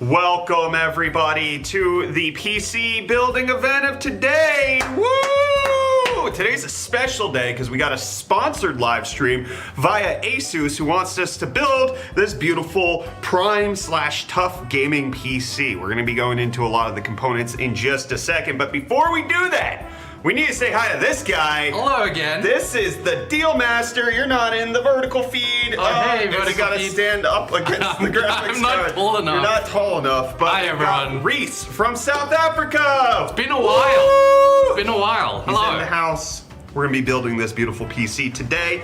Welcome everybody to the PC building event of today. Woo! Today's a special day because we got a sponsored live stream via ASUS who wants us to build this beautiful prime/tough gaming PC. We're going to be going into a lot of the components in just a second, but before we do that, we need to say hi to this guy. Hello again. This is the Deal Master. You're not in the vertical feed. Oh, hey, because you gotta stand up against the graphics I'm not card. tall enough. You're not tall enough. But hi, we've got everyone. Reese from South Africa. It's been a while. Woo! It's been a while. He's Hello. in the house. We're gonna be building this beautiful PC today.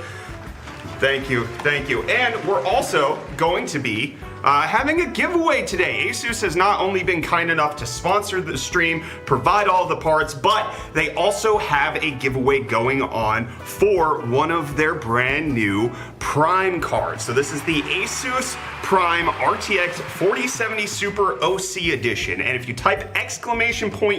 Thank you, thank you. And we're also going to be having a giveaway today. ASUS has not only been kind enough to sponsor the stream, provide all the parts, but they also have a giveaway going on for one of their brand new Prime cards. So this is the ASUS Prime RTX 4070 Super OC Edition. And if you type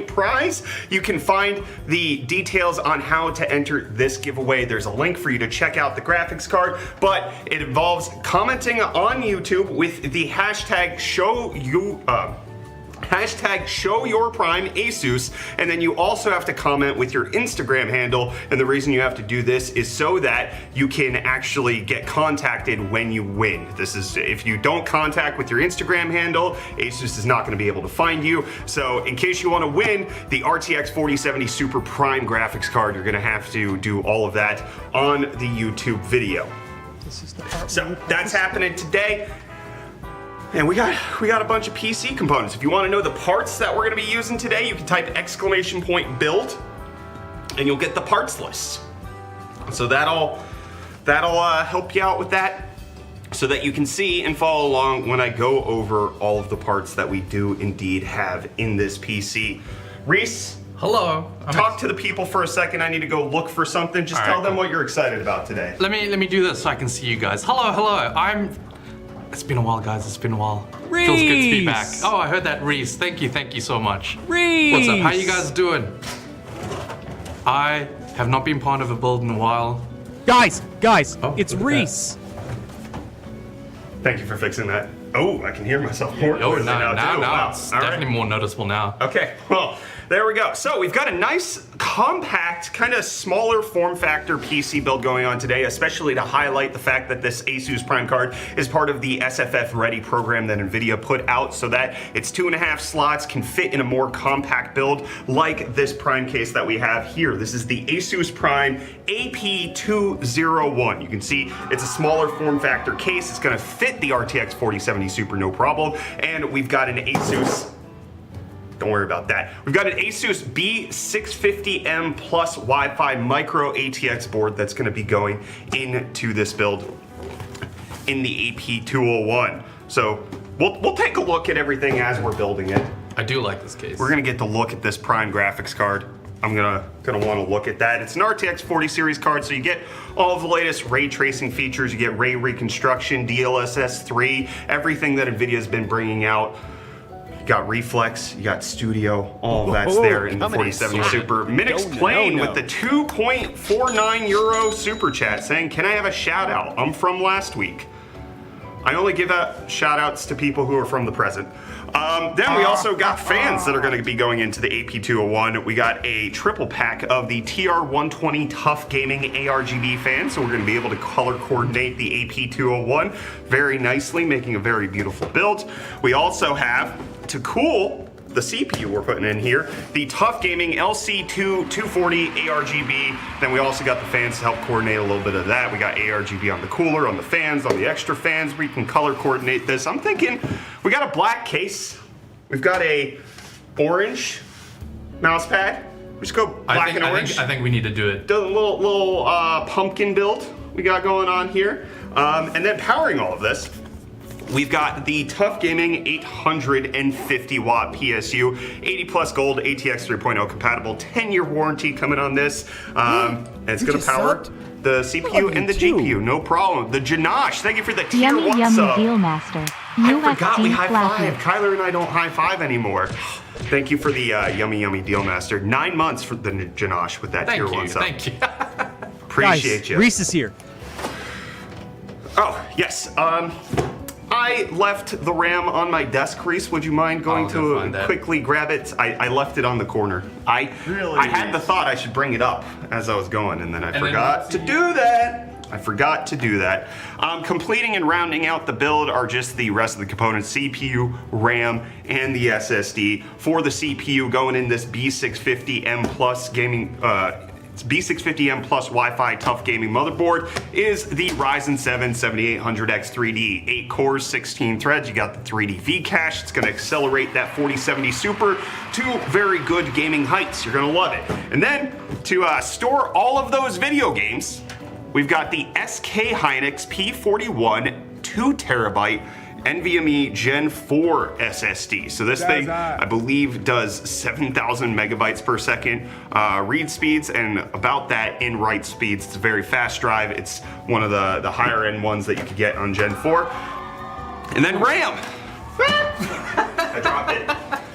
!prize, you can find the details on how to enter this giveaway. There's a link for you to check out the graphics card, but it involves commenting on YouTube with the hashtag #ShowYourPrimeASUS, and then you also have to comment with your Instagram handle. And the reason you have to do this is so that you can actually get contacted when you win. This is, if you don't contact with your Instagram handle, ASUS is not going to be able to find you. So in case you want to win the RTX 4070 Super Prime graphics card, you're going to have to do all of that on the YouTube video. So that's happening today. And we got a bunch of PC components. If you want to know the parts that we're going to be using today, you can type !build and you'll get the parts list. So that'll help you out with that, so that you can see and follow along when I go over all of the parts that we do indeed have in this PC. Reese, Hello. talk to the people for a second. I need to go look for something. Just tell them what you're excited about today. Let me do this so I can see you guys. Hello. It's been a while, guys. It's been a while. Reese. Feels good to be back. Oh, I heard that, Reese. Thank you so much. Reese. What's up? How you guys doing? I have not been part of a build in a while. Guys, Oh, it's look at Reese. Thank you for fixing that. Oh, I can hear myself more Oh, clearly now too. Wow. it's All right. definitely more noticeable now. Okay, well, there we go. So we've got a nice, compact, kind of smaller form factor PC build going on today, especially to highlight the fact that this ASUS Prime card is part of the SFF Ready program that NVIDIA put out so that its 2.5 slots can fit in a more compact build like this Prime case that we have here. This is the ASUS Prime AP201. You can see it's a smaller form factor case. It's gonna fit the RTX 4070 Super, no problem. And we've got an ASUS, don't worry about that. We've got an ASUS B650M Plus Wi-Fi Micro ATX board that's gonna be going into this build in the AP201. So we'll take a look at everything as we're building it. I do like this case. We're gonna get to look at this Prime graphics card. I'm gonna want to look at that. It's an RTX 40 series card, so you get all of the latest ray tracing features. You get ray reconstruction, DLSS 3, everything that NVIDIA's been bringing out. You got Reflex, you got Studio, all of that's there in the 4070 Super. Minix playing with the 2.49 euro super chat saying, "Can I have a shout out? I'm from last week." I only give out shout outs to people who are from the present. Then we also got fans that are going to be going into the AP201. We got a triple pack of the TR120 Tough Gaming ARGB fans, so we're going to be able to color coordinate the AP201 very nicely, making a very beautiful build. We also have, to cool the CPU we're putting in here, the Tough Gaming LC2 240 ARGB. Then we also got the fans to help coordinate a little bit of that. We got ARGB on the cooler, on the fans, on the extra fans. We can color coordinate this. I'm thinking we got a black case. We've got a orange mouse pad. Just go black and orange. I think we need to do it. The little pumpkin build we got going on here. And then powering all of this, we've got the Tough Gaming 850 watt PSU, 80 plus gold, ATX 3.0 compatible, 10-year warranty coming on this. And it's gonna power the CPU and the GPU, no problem. The Janosh, thank you for the tier 1 yummy sub. deal master. I forgot we USD high flappy. five. Kyler and I don't high five anymore. Thank you for the yummy deal master. 9 months for the Janosh with that tier 1 sub. Thank you. Appreciate Guys, you. Reese is here. Oh, yes. I left the RAM on my desk, Reese. Would you mind going I'll go find to that. quickly grab it? I left it on the corner. I had the thought I should bring it up as I was going, and then I forgot to do that. Completing and rounding out the build are just the rest of the components: CPU, RAM, and the SSD. For the CPU, going in this B650M Plus gaming. B650M Plus Wi-Fi Tough Gaming motherboard is the Ryzen 7 7800X 3D. 8 cores, 16 threads. You got the 3D V cache. It's going to accelerate that 4070 Super to very good gaming heights. You're going to love it. And then to store all of those video games, we've got the SK Hynix P41 2 terabyte NVMe Gen 4 SSD. So this thing, I believe, does 7,000 megabytes per second read speeds and about that in write speeds. It's a very fast drive. It's one of the higher end ones that you could get on Gen 4. And then RAM. I dropped it.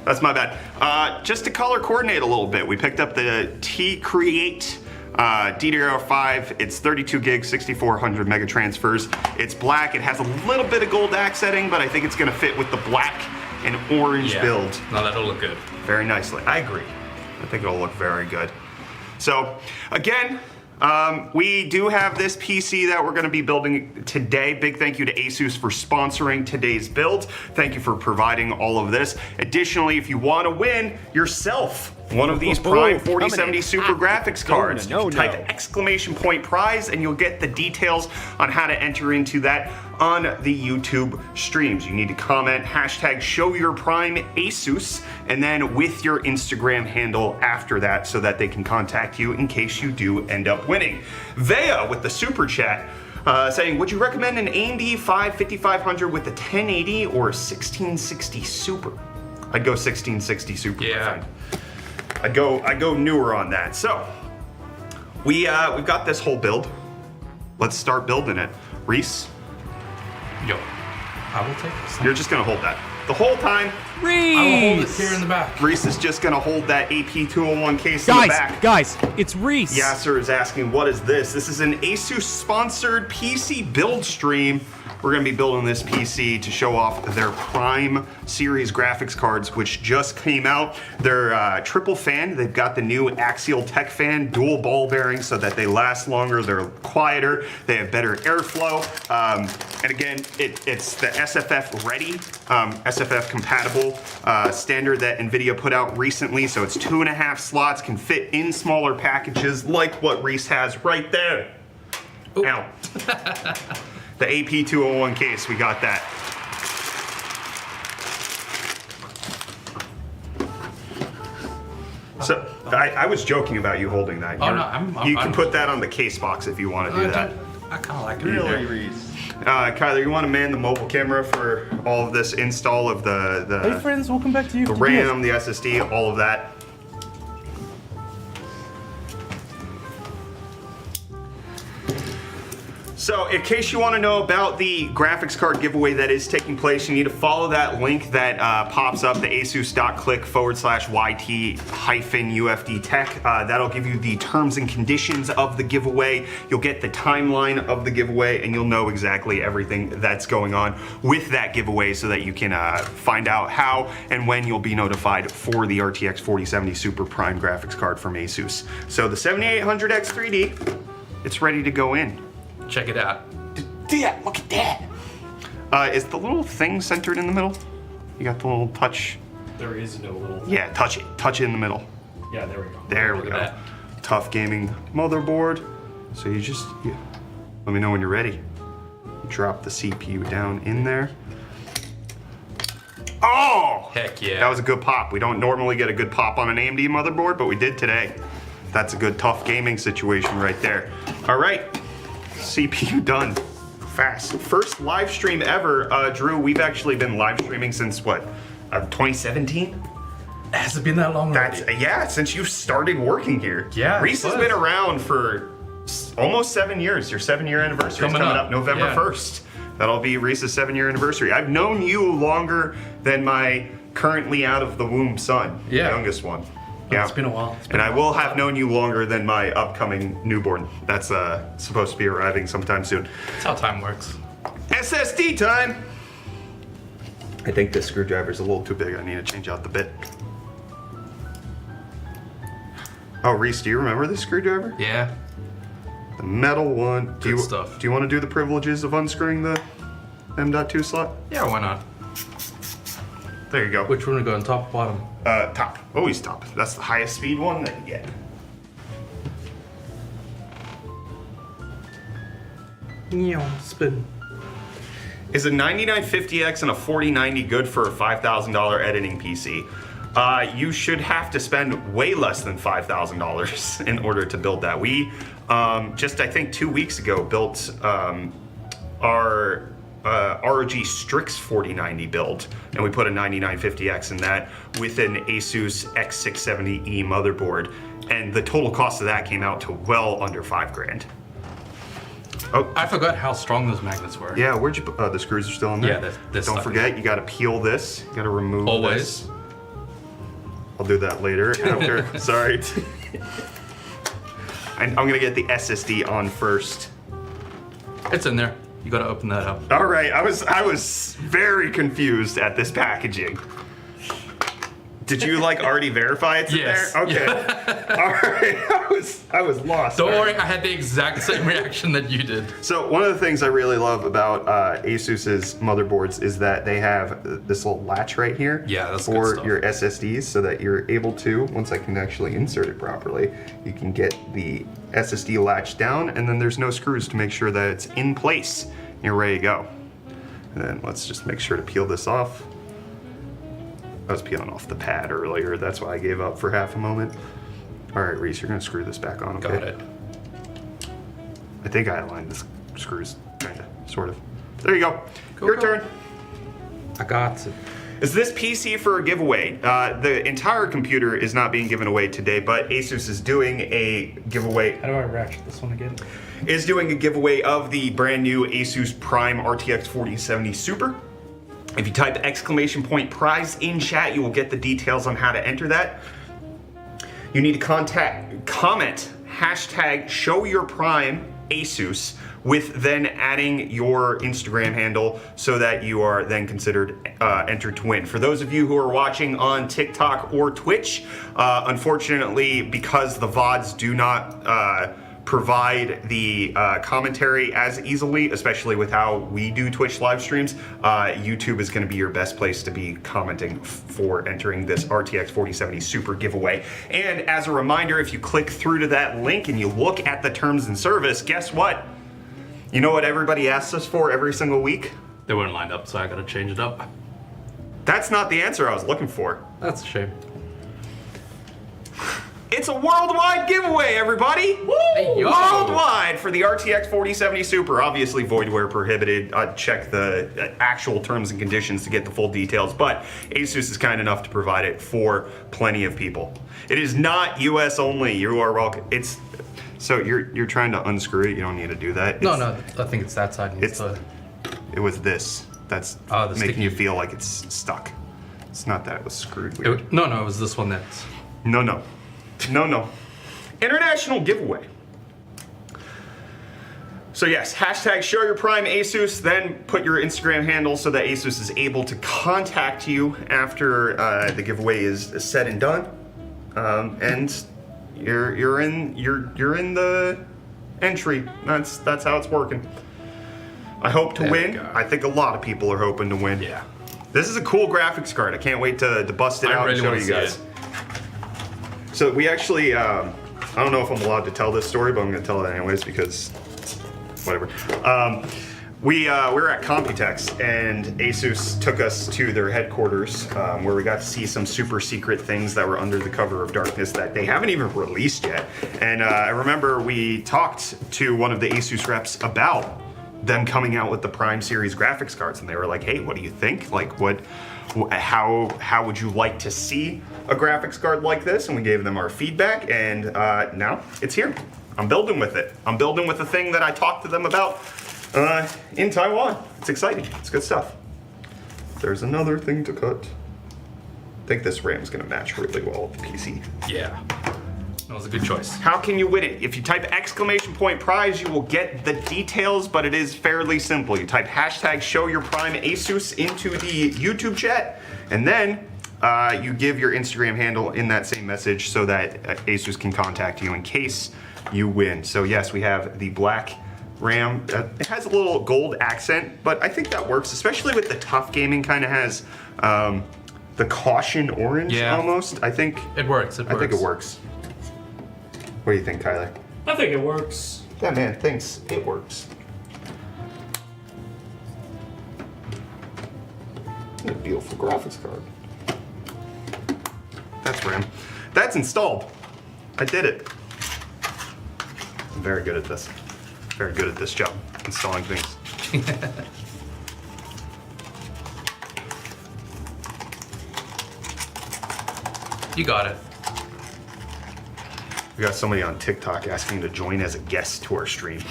That's my bad. Just to color coordinate a little bit, we picked up the T-Create DDR5. It's 32 gigs, 6400 mega transfers. It's black. It has a little bit of gold accenting, but I think it's gonna fit with the black and orange build No, that'll look good. very nicely. I agree. I think it'll look very good. So again, we do have this PC that we're going to be building today. Big thank you to ASUS for sponsoring today's build. Thank you for providing all of this. Additionally, if you want to win yourself one of these Prime 4070 Super graphics cards, you can type exclamation point prize and you'll get the details on how to enter into that on the YouTube streams. You need to comment hashtag #ShowYourPrimeASUS and then with your Instagram handle after that so that they can contact you in case you do end up winning. Vea with the super chat saying, would you recommend an AMD 5500 with a 1080 or a 1660 Super? I'd go 1660 Super. my friend. I'd go newer on that. So we've got this whole build. Let's start building it. Reese, Yo, I will take this. you're just gonna hold that. the whole time, I will hold it here in the back. Reese is just gonna hold that AP201 case in the back. Guys, it's Reese. Yasser is asking, what is this? This is an ASUS sponsored PC build stream. We're gonna be building this PC to show off their Prime series graphics cards, which just came out. They're triple fan. They've got the new Axial Tech fan, dual ball bearings so that they last longer, they're quieter, they have better airflow. And again, it's the SFF ready, SFF compatible standard that NVIDIA put out recently. So it's 2.5 slots, can fit in smaller packages like what Reese has right there. Ow. The AP201 case, we got that. So I was joking about you holding that. Oh, no, you can put that on the case box if you want to do that. I kind of like it. Really, Reese. Kyler, you want to man the mobile camera for all of this install of the Hey friends, welcome back to you. the RAM, the SSD, all of that. So, in case you want to know about the graphics card giveaway that is taking place, you need to follow that link that pops up, the asus.click/YT-UFD tech. That'll give you the terms and conditions of the giveaway. You'll get the timeline of the giveaway, and you'll know exactly everything that's going on with that giveaway so that you can find out how and when you'll be notified for the RTX 4070 Super Prime graphics card from ASUS. So, the 7800X 3D, it's ready to go in. Check it out. Yeah, look at that. Is the little thing centered in the middle? You got the little touch. There is no little. Yeah, touch it. Touch it in the middle. Yeah, there we go. There we Look go. at that. Tough gaming motherboard. So you let me know when you're ready. Drop the CPU down in there. Oh! Heck yeah. That was a good pop. We don't normally get a good pop on an AMD motherboard, but we did today. That's a good tough gaming situation right there. All right. CPU done. Fast. First live stream ever. Drew, we've actually been live streaming since what? 2017? Has it been that long already? Yeah, since you started working here. Yeah, Reese has been around for almost 7 years. Your 7-year anniversary is coming up November 1st. That'll be Reese's 7-year anniversary. I've known you longer than my currently out of the womb son, the youngest one. Yeah. It's been a while. And I will have known you longer than my upcoming newborn. That's supposed to be arriving sometime soon. That's how time works. SSD time! I think this screwdriver's a little too big. I need to change out the bit. Oh, Reese, do you remember this screwdriver? Yeah. The metal one. Good stuff. Do you want to do the privileges of unscrewing the M.2 slot? Yeah, why not? There you go. Which one to go on top, bottom? Top. Always top. That's the highest speed one that you get. Spin. Is a 9950X and a 4090 good for a $5,000 editing PC? You should have to spend way less than $5,000 in order to build that. We just, I think 2 weeks ago, built our ROG Strix 4090 build, and we put a 9950X in that with an ASUS X670E motherboard, and the total cost of that came out to well under $5,000. Oh, I forgot how strong those magnets were. yeah, where'd you put the screws are still in there? Yeah, they're Don't stuck forget, you gotta peel this, you gotta remove Always. this. I'll do that later after, sorry. I'm gonna get the SSD on first. It's in there. You gotta open that up. All right, I was very confused at this packaging. Did you like already verify it's Yes. in there? Okay. Yeah. All right, I was lost. Don't All worry, right. I had the exact same reaction that you did. So one of the things I really love about ASUS's motherboards is that they have this little latch right here Yeah, that's good for stuff. your SSDs, so that you're able to, once I can actually insert it properly, you can get the SSD latch down, and then there's no screws to make sure that it's in place and you're ready to go. And then let's just make sure to peel this off. I was peeling off the pad earlier, that's why I gave up for half a moment. All right, Reese, you're gonna screw this back on, okay? Got it. I think I aligned the screws, kinda, sort of. There you go. Cool, Your cool. turn. I got it. Is this PC for a giveaway? The entire computer is not being given away today, but ASUS is doing a giveaway. How do I ratchet this one again? Is doing a giveaway of the brand new ASUS Prime RTX 4070 Super. If you type !prize in chat, you will get the details on how to enter that. You need to comment hashtag #ShowYourPrimeASUS with then adding your Instagram handle so that you are then considered entered to win. For those of you who are watching on TikTok or Twitch, unfortunately, because the VODs do not provide the commentary as easily, especially with how we do Twitch live streams, YouTube is gonna be your best place to be commenting for entering this RTX 4070 Super giveaway. And as a reminder, if you click through to that link and you look at the terms and service, guess what? You know what everybody asks us for every single week? They weren't lined up, so I gotta change it up. That's not the answer I was looking for. That's a shame. It's a worldwide giveaway, everybody! Woo! Hey, yo! Worldwide for the RTX 4070 Super. Obviously, void where prohibited. Check the actual terms and conditions to get the full details, but ASUS is kind enough to provide it for plenty of people. It is not US only. You are welcome. It's so you're trying to unscrew it. You don't need to do that. No, I think it's that side. It was this that's making sticky. you feel like it's stuck. It's not that it was screwed weird. No, it was this one that's. No. International giveaway. So yes, hashtag #ShowYourPrimeASUS, then put your Instagram handle so that ASUS is able to contact you after the giveaway is said and done. And you're in the entry. That's how it's working. I hope to win. I think a lot of people are hoping to win. Yeah. This is a cool graphics card. I can't wait to bust it out and show you guys. So we actually, I don't know if I'm allowed to tell this story, but I'm going to tell it anyways because whatever. We were at Computex and ASUS took us to their headquarters where we got to see some super secret things that were under the cover of darkness that they haven't even released yet. And I remember we talked to one of the ASUS reps about them coming out with the Prime Series graphics cards, and they were like, "Hey, what do you think? Like, how would you like to see a graphics card like this?" And we gave them our feedback, and now it's here. I'm building with it. I'm building with the thing that I talked to them about in Taiwan. It's exciting. It's good stuff. There's another thing to cut. I think this RAM's gonna match really well with the PC. Yeah. That was a good choice. How can you win it? If you type !prize, you will get the details, but it is fairly simple. You type hashtag #ShowYourPrimeASUS into the YouTube chat, and then you give your Instagram handle in that same message so that ASUS can contact you in case you win. So yes, we have the black RAM. It has a little gold accent, but I think that works, especially with the tough gaming kind of has the caution orange almost. I think it works. I think it works. What do you think, Tyler? I think it works. That man thinks it works. What a beautiful graphics card. That's RAM. That's installed. I did it. I'm very good at this. Very good at this job, installing things. You got it. We got somebody on TikTok asking to join as a guest to our stream.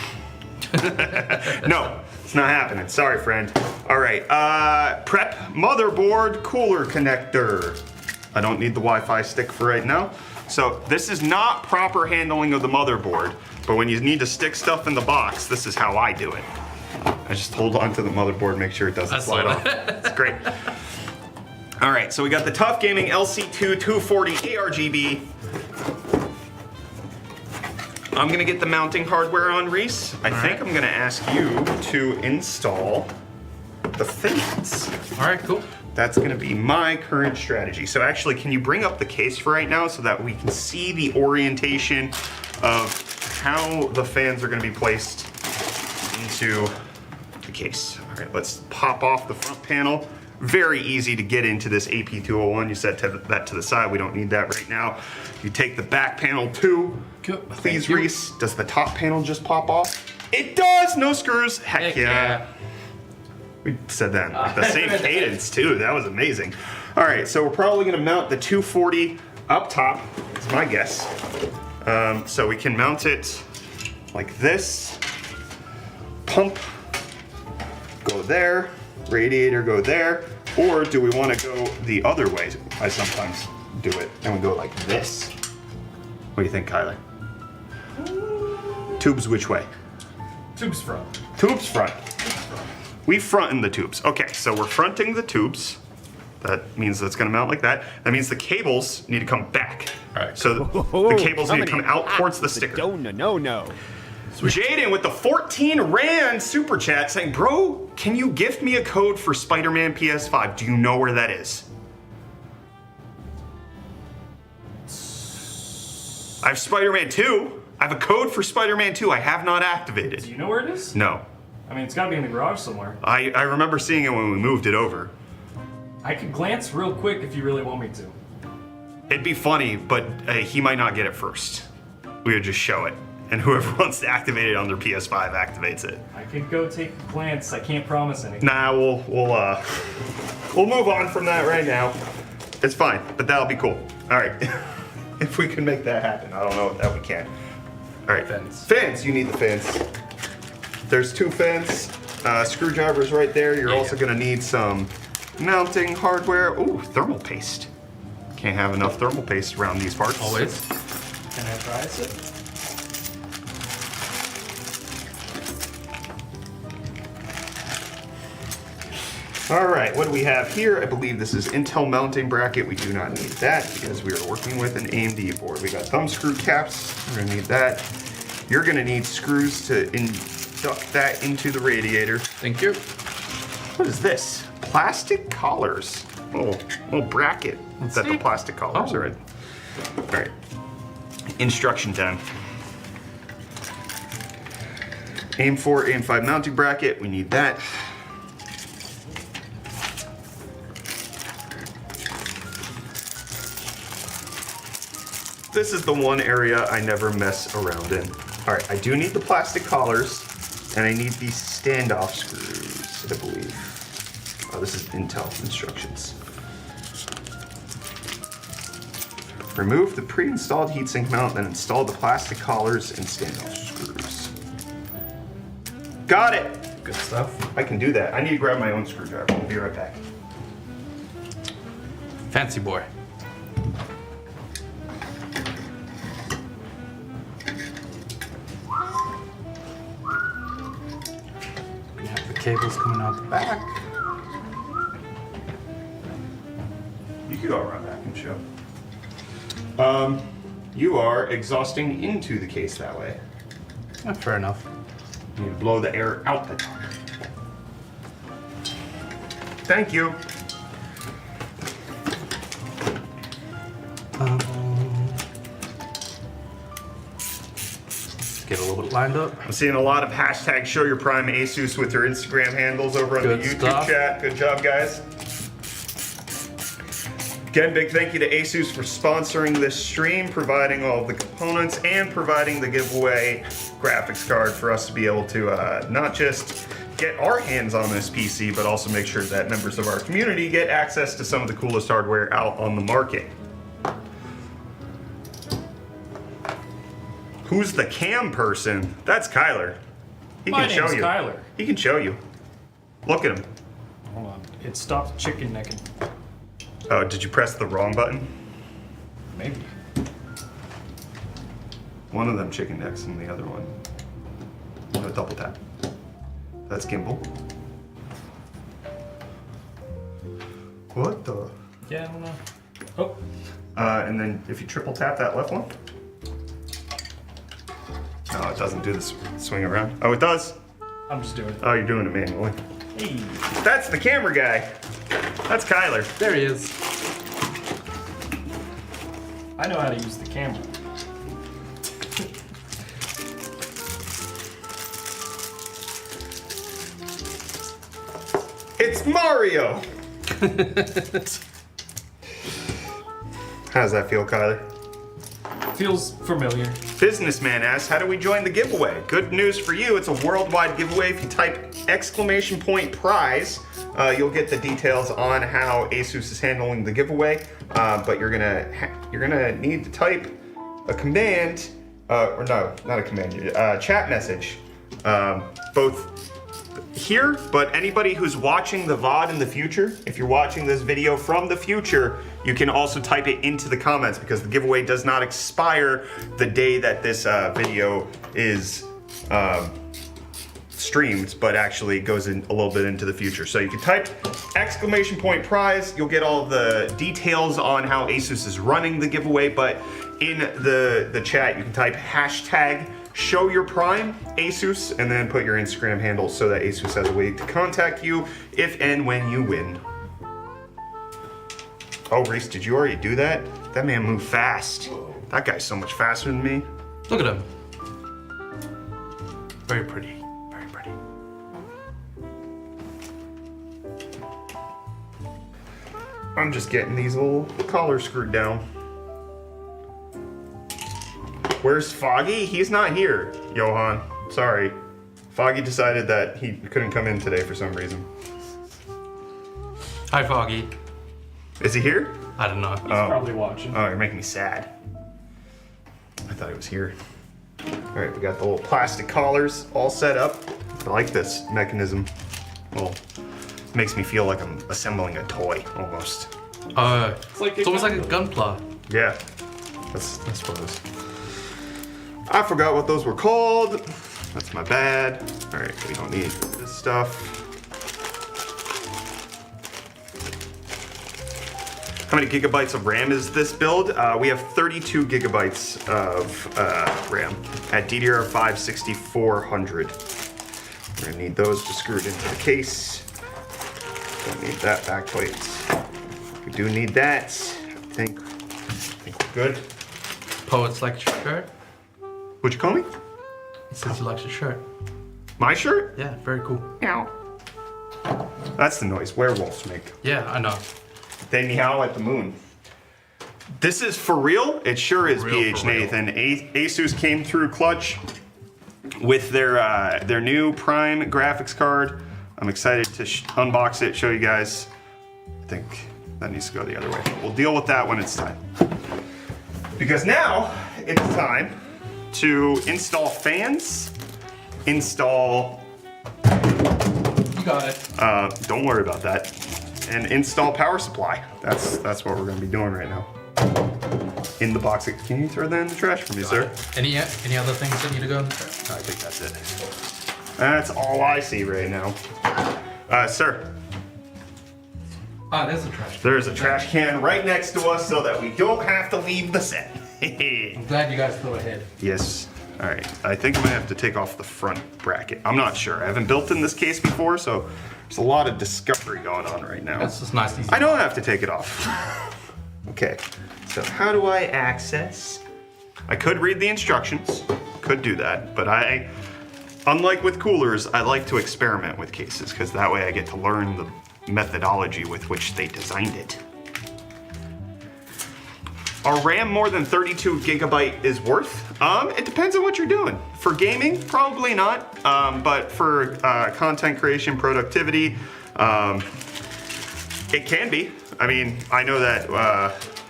No, it's not happening. Sorry, friend. All right, prep motherboard cooler connector. I don't need the Wi-Fi stick for right now. So this is not proper handling of the motherboard, but when you need to stick stuff in the box, this is how I do it. I just hold on to the motherboard, make sure it doesn't slide off. It's great. All right, so we got the Tough Gaming LC2 240 ARGB. I'm gonna get the mounting hardware on, Reese. I think I'm gonna ask you to install the fans. All right, cool. That's gonna be my current strategy. So actually, can you bring up the case for right now so that we can see the orientation of how the fans are gonna be placed into the case. All right, let's pop off the front panel. Very easy to get into this AP201. You set that to the side. We don't need that right now. You take the back panel too. Please, Reese. Does the top panel just pop off? It does. No screws. Heck yeah. We said that in the same cadence too. That was amazing. All right, so we're probably gonna mount the 240 up top. Is my guess. So we can mount it like this. Pump. Go there. radiator go there, or do we want to go the other way? I sometimes do it, and we go like this. What do you think, Kyler? Tubes which way? Tubes front. Tubes front. We fronting the tubes. Okay, so we're fronting the tubes. That means that's gonna mount like that. That means the cables need to come back. All right. So the cables need to come out towards the sticker. No. Jaden with the 14 Rand super chat saying, bro, can you gift me a code for Spider-Man PS5? Do you know where that is? I have Spider-Man 2. I have a code for Spider-Man 2 I have not Do activated. you know where it is? No. I mean, it's gotta be in the garage somewhere. I remember seeing it when we moved it over. I could glance real quick if you really want me to. It'd be funny, but he might not get it first. We would just show it. And whoever wants to activate it on their PS5 activates it. I could go take a glance. I can't promise anything. Nah, we'll move on from that right now. It's fine, but that'll be cool. All right, if we can make that happen. I don't know that we can. All right, fans. You need the fans. There's 2 fans, screwdrivers right there. You're also gonna need some mounting hardware. Ooh, thermal paste. Can't have enough thermal paste around these parts. Always. Can I try it? All right, what do we have here? I believe this is Intel mounting bracket. We do not need that because we are working with an AMD board. We got thumb screw caps. We're gonna need that. You're gonna need screws to induct that into the radiator. Thank you. What is this? Plastic collars. Little bracket that the plastic collars are in. All right, instruction time. AM4, AM5 mounting bracket. We need that. This is the one area I never mess around in. All right, I do need the plastic collars, and I need these standoff screws, I believe. Oh, this is Intel instructions. Remove the pre-installed heatsink mount, then install the plastic collars and standoff screws. Got it! Good stuff. I can do that. I need to grab my own screwdriver. We'll be right back. Fancy boy. We have the cables coming out the back. You could go around back and show. You are exhausting into the case that way. Fair enough. You need to blow the air out the top. Thank you. Get a little bit lined up. I'm seeing a lot of hashtag show your prime ASUS with your Instagram handles over on Good the YouTube stuff. chat. Good job, guys. Again, big thank you to ASUS for sponsoring this stream, providing all of the components, and providing the giveaway graphics card for us to be able to not just get our hands on this PC, but also make sure that members of our community get access to some of the coolest hardware out on the market. Who's the cam person? That's Kyler. He My can show name's you. Kyler. He can show you. Look at him. Hold on. It stopped chicken necking. Oh, did you press the wrong button? Maybe. One of them chicken necks and the other one. No, double tap. That's gimbal. What the? Yeah, I don't know. Oh. And then if you triple tap that left one. No, it doesn't do the swing around. Oh, it does. I'm just doing it. Oh, you're doing it manually. Hey. That's the camera guy. That's Kyler. There he is. I know how to use the camera. It's Mario. How does that feel, Kyler? Feels familiar. Businessman asks, how do we join the giveaway? Good news for you, it's a worldwide giveaway. If you type !prize, you'll get the details on how ASUS is handling the giveaway. But you're gonna need to type a command, or no, not a command, chat message, both here, but anybody who's watching the VOD in the future, if you're watching this video from the future, you can also type it into the comments because the giveaway does not expire the day that this video is streamed, but actually goes in a little bit into the future. So you can type !prize, you'll get all the details on how ASUS is running the giveaway, but in the chat you can type #ShowYourPrime ASUS and then put your Instagram handle so that ASUS has a way to contact you if and when you win. Oh, Reese, did you already do that? That man moved fast. That guy's so much faster than me. Look at him. Very pretty. Very pretty. I'm just getting these little collars screwed down. Where's Foggy? He's not here, Johan. Sorry. Foggy decided that he couldn't come in today for some reason. Hi, Foggy. Is he here? I don't know. He's probably watching. Oh, you're making me sad. I thought he was here. All right, we got the little plastic collars all set up. I like this mechanism. Well, it makes me feel like I'm assembling a toy, almost. It's almost like a gunpla. Yeah, that's what it is. I forgot what those were called. That's my bad. All right, we don't need this stuff. How many gigabytes of RAM is this build? We have 32 gigabytes of RAM at DDR5 6400. We're gonna need those just screwed into the case. Don't need that back plate. We do need that. I think we're good. Poets like your shirt. What'd you call me? He says he likes your shirt. My shirt? Yeah, very cool. Meow. That's the noise werewolves make. Yeah, I know. They meow at the moon. This is for real? It sure is, For real, PH for real. Nathan. ASUS came through clutch with their new Prime graphics card. I'm excited to unbox it, show you guys. I think that needs to go the other way. We'll deal with that when it's time. Because now it's time to install fans, install... You got it. Don't worry about that. And install power supply. That's what we're gonna be doing right now. In the box. Can you throw that in the trash for me, sir? Any other things that need to go in the trash? I think that's it. That's all I see right now. Sir, Ah, there's a trash. there's a trash can right next to us so that we don't have to leave the set. I'm glad you guys threw ahead. Yes. All right. I think I'm gonna have to take off the front bracket. I'm not sure. I haven't built in this case before, so there's a lot of discovery going on right now. That's just nice, easy. I don't have to take it off. Okay. So how do I access? I could read the instructions. Could do that, but unlike with coolers, I like to experiment with cases because that way I get to learn the methodology with which they designed it. Are RAM more than 32 gigabyte is worth? It depends on what you're doing. For gaming, probably not, but for content creation, productivity, it can be. I mean, I know that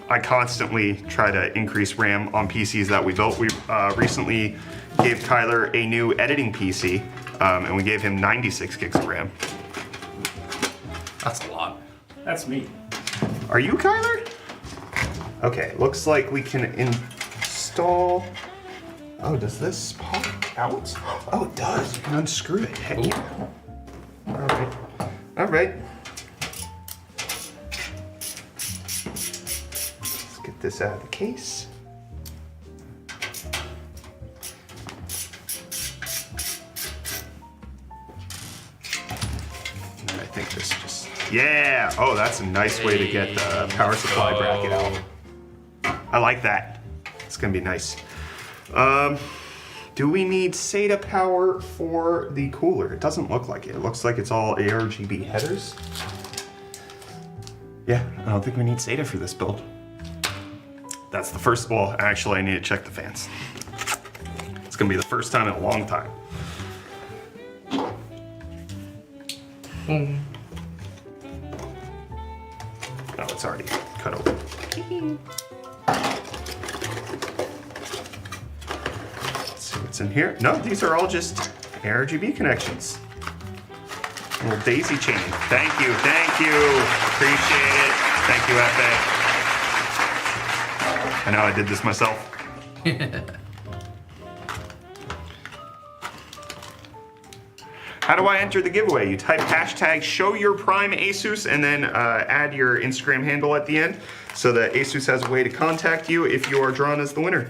I constantly try to increase RAM on PCs that we built. We recently gave Kyler a new editing PC, and we gave him 96 gigs of RAM. That's a lot. That's me. Are you Kyler? Okay, looks like we can install. Oh, does this pop out? Oh, it does. You can unscrew it. Heck yeah. All right. All right. Let's get this out of the case. And I think this just. Yeah. Oh, that's a nice way to get the power supply bracket out. I like that. It's gonna be nice. Do we need SATA power for the cooler? It doesn't look like it. It looks like it's all ARGB headers. Yeah, I don't think we need SATA for this build. That's the first, well, actually I need to check the fans. It's gonna be the first time in a long time. Oh, it's already cut open. Let's see what's in here. No, these are all just RGB connections. Little daisy chain. Thank you, thank you. Appreciate it. Thank you, Epic. I know I did this myself. How do I enter the giveaway? You type hashtag #ShowYourPrimeASUS and then add your Instagram handle at the end so that ASUS has a way to contact you if you are drawn as the winner.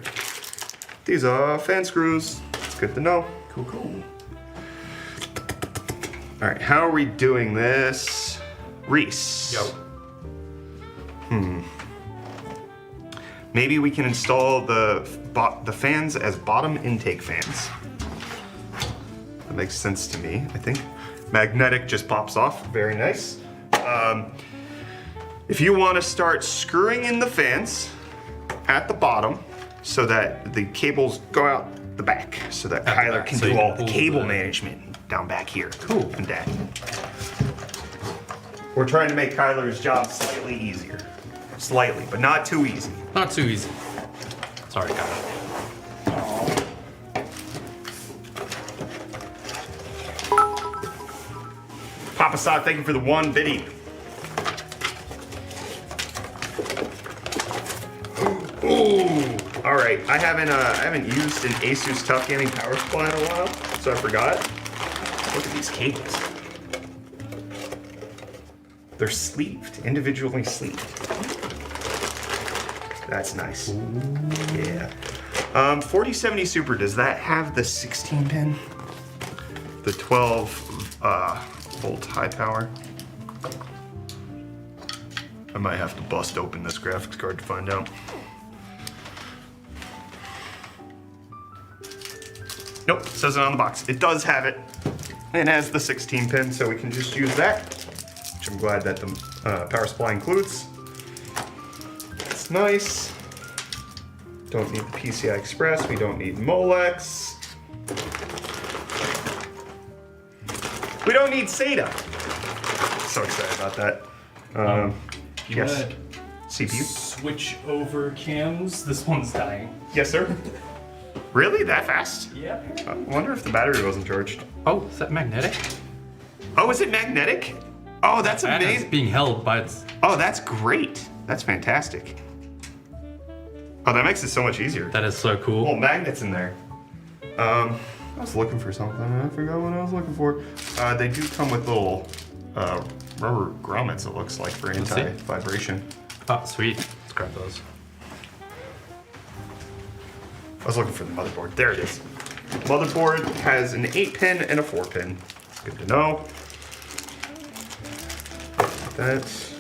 These are fan screws. It's good to know. Cool, cool. All right, how are we doing this? Reese. Yo. Maybe we can install the fans as bottom intake fans. That makes sense to me, I think. Magnetic just pops off, very nice. If you want to start screwing in the fans at the bottom so that the cables go out the back so that Kyler can so do you all can the pull cable the- management down back here. Cool. And that. We're trying to make Kyler's job slightly easier. Slightly, but not too easy. Not too easy. Sorry, guys. Papa Saw, thank you for the 1 biddy. Ooh. All right, I haven't used an ASUS Tough Gaming power supply in a while, so I forgot. Look at these cables. They're sleeved, individually sleeved. That's nice. Yeah. 4070 Super, does that have the 16 pin? The 12 volt high power? I might have to bust open this graphics card to find out. Nope, it says it on the box. It does have it. It has the 16 pin, so we can just use that, which I'm glad that the power supply includes. It's nice. Don't need the PCI Express. We don't need Molex. We don't need SATA. So excited about that. You Yes. wanna CPU? switch over cams? This one's dying. Yes, sir. Really? That fast? Yeah. I wonder if the battery wasn't charged. Oh, is that magnetic? Oh, is it magnetic? Oh, that's And it's amazing. being held by its. Oh, that's great. That's fantastic. Oh, that makes it so much easier. That is so cool. Little magnets in there. I was looking for something. I forgot what I was looking for. They do come with little rubber grommets, it looks like, for Let's see. anti-vibration. Oh, sweet. Let's grab those. I was looking for the motherboard. There it is. Motherboard has an 8-pin and a 4-pin. Good to know. That's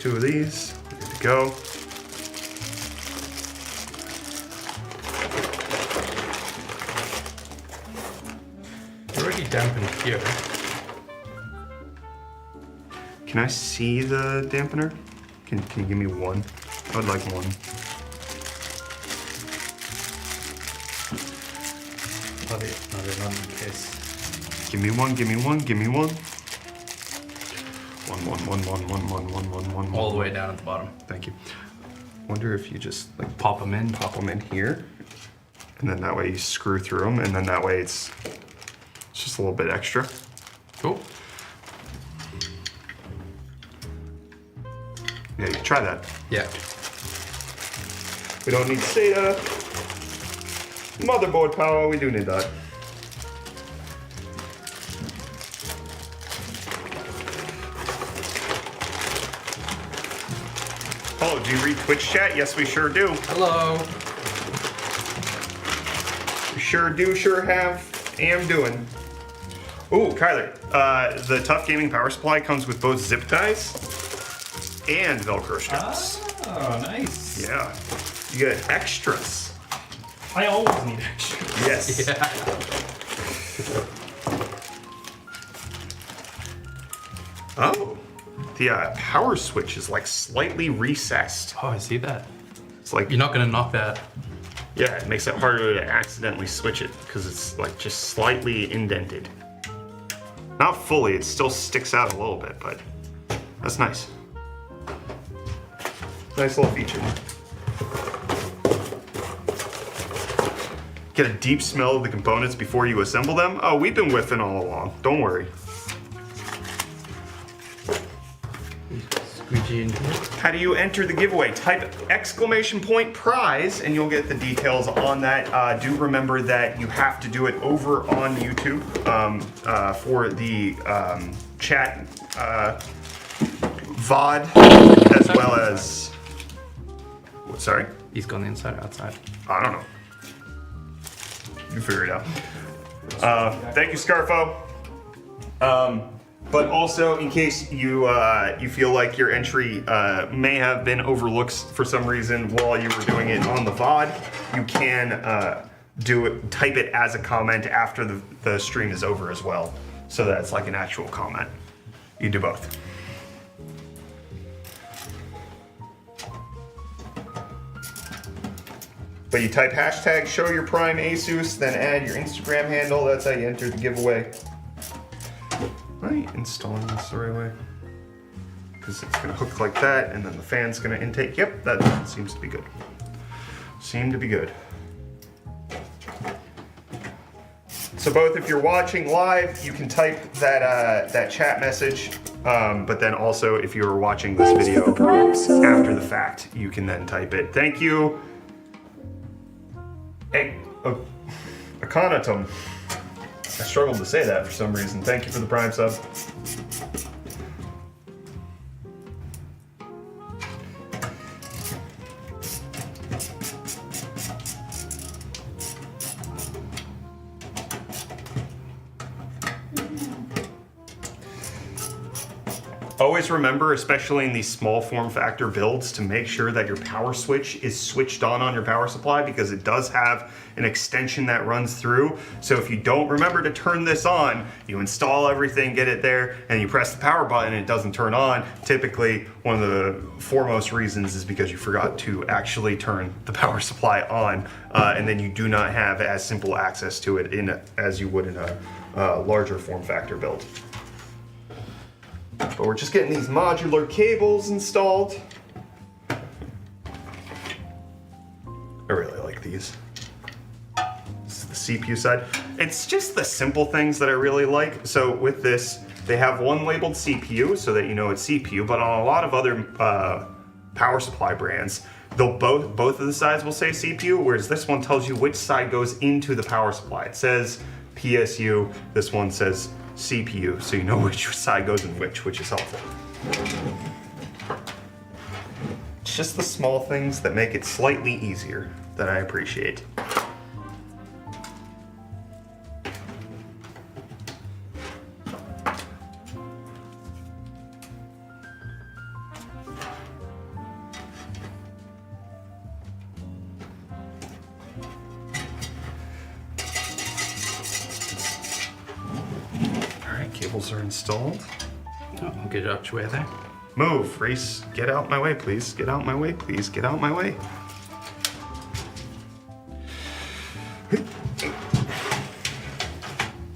2 of these. Good to go. Already dampened here. Can I see the dampener? Can you give me one? I would like one. Not in case. Give me one, give me one, give me one. One. All the way down at the bottom. Thank you. Wonder if you just like Pop them in. pop them in here, and then that way you screw through them, and then that way it's just a little bit extra. Cool. Yeah, you can try that. Yeah. We don't need SATA. Motherboard power, we do need that. Oh, do you read Twitch chat? Yes, we sure do. Hello. We sure do, sure have, am doing. Ooh, Kyler, the Tough Gaming power supply comes with both zip ties and Velcro straps. Oh, nice. Yeah, you get extras. I always need extra. Yes. Yeah. Oh, the power switch is like slightly recessed. Oh, I see that. It's like, You're not gonna knock that. yeah, it makes it harder to accidentally switch it because it's like just slightly indented. Not fully, it still sticks out a little bit, but that's nice. Nice little feature. Get a deep smell of the components before you assemble them. Oh, we've been whiffing all along. Don't worry. Squeegee in here. How do you enter the giveaway? Type !prize and you'll get the details on that. Do remember that you have to do it over on YouTube for the chat VOD as well as. Sorry? He's gone inside or outside? I don't know. You figure it out. Thank you, Scarfo. But also, in case you you feel like your entry may have been overlooked for some reason while you were doing it on the VOD, you can type it as a comment after the stream is over as well, so that it's like an actual comment. You do both. But you type hashtag show your prime ASUS, then add your Instagram handle. That's how you enter the giveaway. Am I installing this the right way? Because it's gonna hook like that, and then the fan's gonna intake. Yep, that seems to be good. Seem to be good. So both, if you're watching live, you can type that chat message, but then also if you're watching this video after the fact, you can then type it. Thank you. Hey, Akanatum. I struggled to say that for some reason. Thank you for the Prime sub. Always remember, especially in these small form factor builds, to make sure that your power switch is switched on your power supply, because it does have an extension that runs through. So if you don't remember to turn this on, you install everything, get it there, and you press the power button and it doesn't turn on. Typically, one of the foremost reasons is because you forgot to actually turn the power supply on, and then you do not have as simple access to it as you would in a larger form factor build. But we're just getting these modular cables installed. I really like these. This is the CPU side. It's just the simple things that I really like. So with this, they have one labeled CPU so that you know it's CPU, but on a lot of other power supply brands, they'll both of the sides will say CPU, whereas this one tells you which side goes into the power supply. It says PSU, this one says CPU, so you know which side goes in which is helpful. It's just the small things that make it slightly easier that I appreciate. Cables are installed. Oh, I'll get it up to where there. Move, Reese. Get out my way, please. Get out my way, please. Get out my way.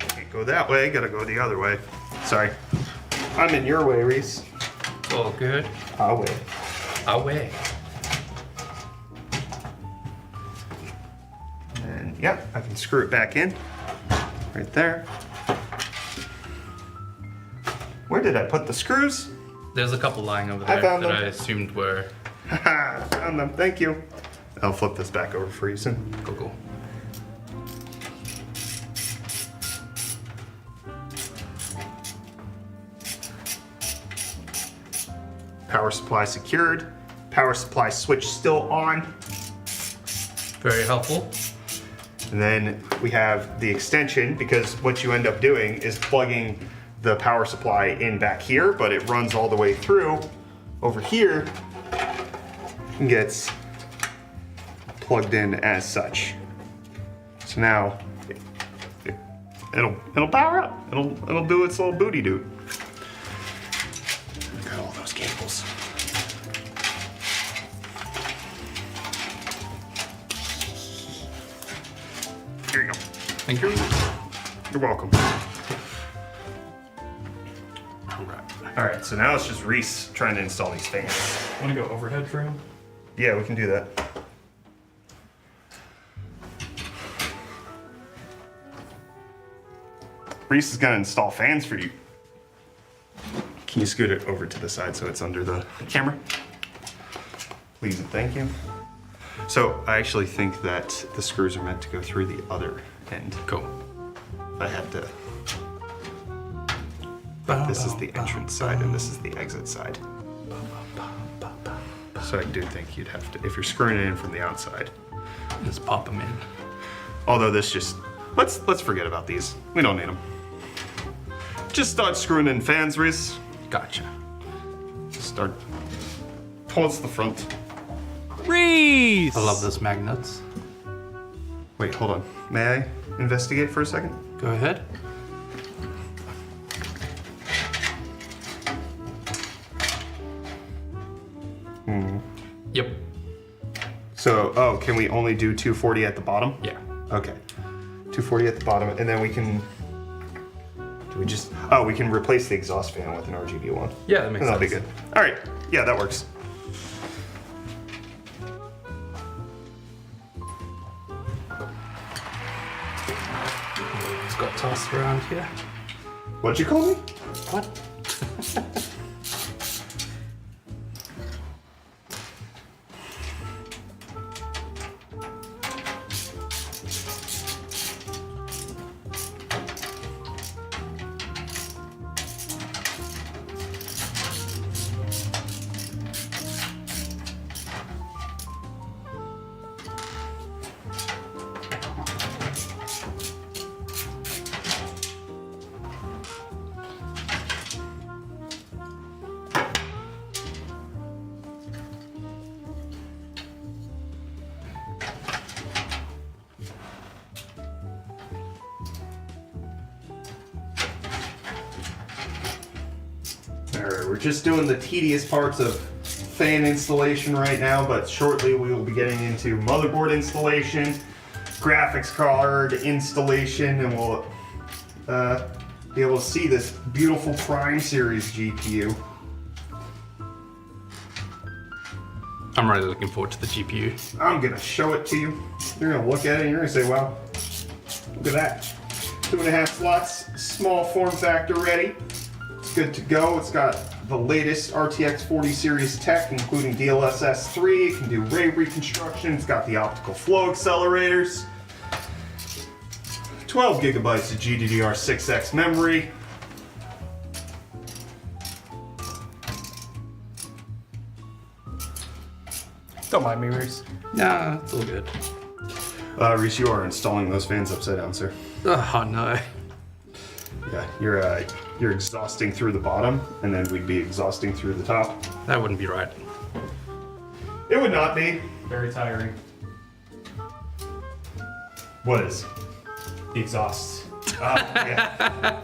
Can't go that way, gotta go the other way. Sorry. I'm in your way, Reese. All good. Away. Away. And yep, I can screw it back in. Right there. Where did I put the screws? There's a couple lying over I there found that them. I assumed were. Haha, found them, thank you. I'll flip this back over for you soon. Cool. Power supply secured. Power supply switch still on. Very helpful. And then we have the extension, because what you end up doing is plugging the power supply in back here, but it runs all the way through over here and gets plugged in as such. So now it'll power up. It'll do its little booty do. Got all those cables. Here you go. Thank you. You're welcome. All right, so now it's just Reese trying to install these fans. Want to go overhead for him? Yeah, we can do that. Reese is gonna install fans for you. Can you scoot it over to the side so it's under the camera? Please and thank you. So I actually think that the screws are meant to go through the other end. Cool. I have to. This is the entrance side and this is the exit side. So I do think you'd have to, if you're screwing it in from the outside. Just pop them in. Although this just, let's forget about these. We don't need them. Just start screwing in fans, Reese. Gotcha. Just start towards the front. Reese! I love those magnets. Wait, hold on. May I investigate for a second? Go ahead. Yep. So, oh, can we only do 240 at the bottom? Yeah. Okay. 240 at the bottom, and then we can, do we just, oh, we can replace the exhaust fan with an RGB one. Yeah, that makes That'll sense. be good. All right, yeah, that works. It's got tossed around here. What'd you call me? What? Alright, we're just doing the tedious parts of fan installation right now, but shortly we will be getting into motherboard installation, graphics card installation, and we'll be able to see this beautiful Prime Series GPU. I'm really looking forward to the GPU. I'm gonna show it to you. You're gonna look at it and you're gonna say, wow, look at that. 2.5 slots, small form factor ready. It's good to go. It's got the latest RTX 40 series tech, including DLSS 3. It can do ray reconstruction. It's got the optical flow accelerators. 12 gigabytes of GDDR6X memory. Don't mind me, Reese. Nah, it's all good. Reese, you are installing those fans upside down, sir. Oh no. Yeah, you're exhausting through the bottom, and then we'd be exhausting through the top. That wouldn't be right. It would not be. Very tiring. What is? The exhaust. Yeah.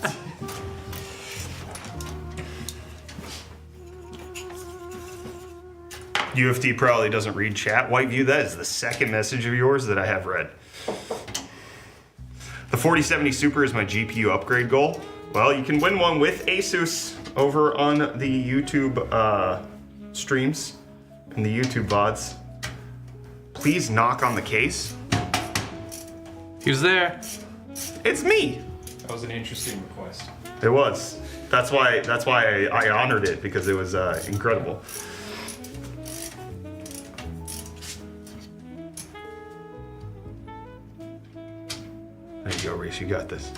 UFD probably doesn't read chat. Whiteview, that is the second message of yours that I have read. The 4070 Super is my GPU upgrade goal. Well, you can win one with ASUS over on the YouTube streams and the YouTube VODs. Please knock on the case. Who's there? It's me. That was an interesting request. It was. That's why I honored it, because it was incredible. There you go, Reese. You got this.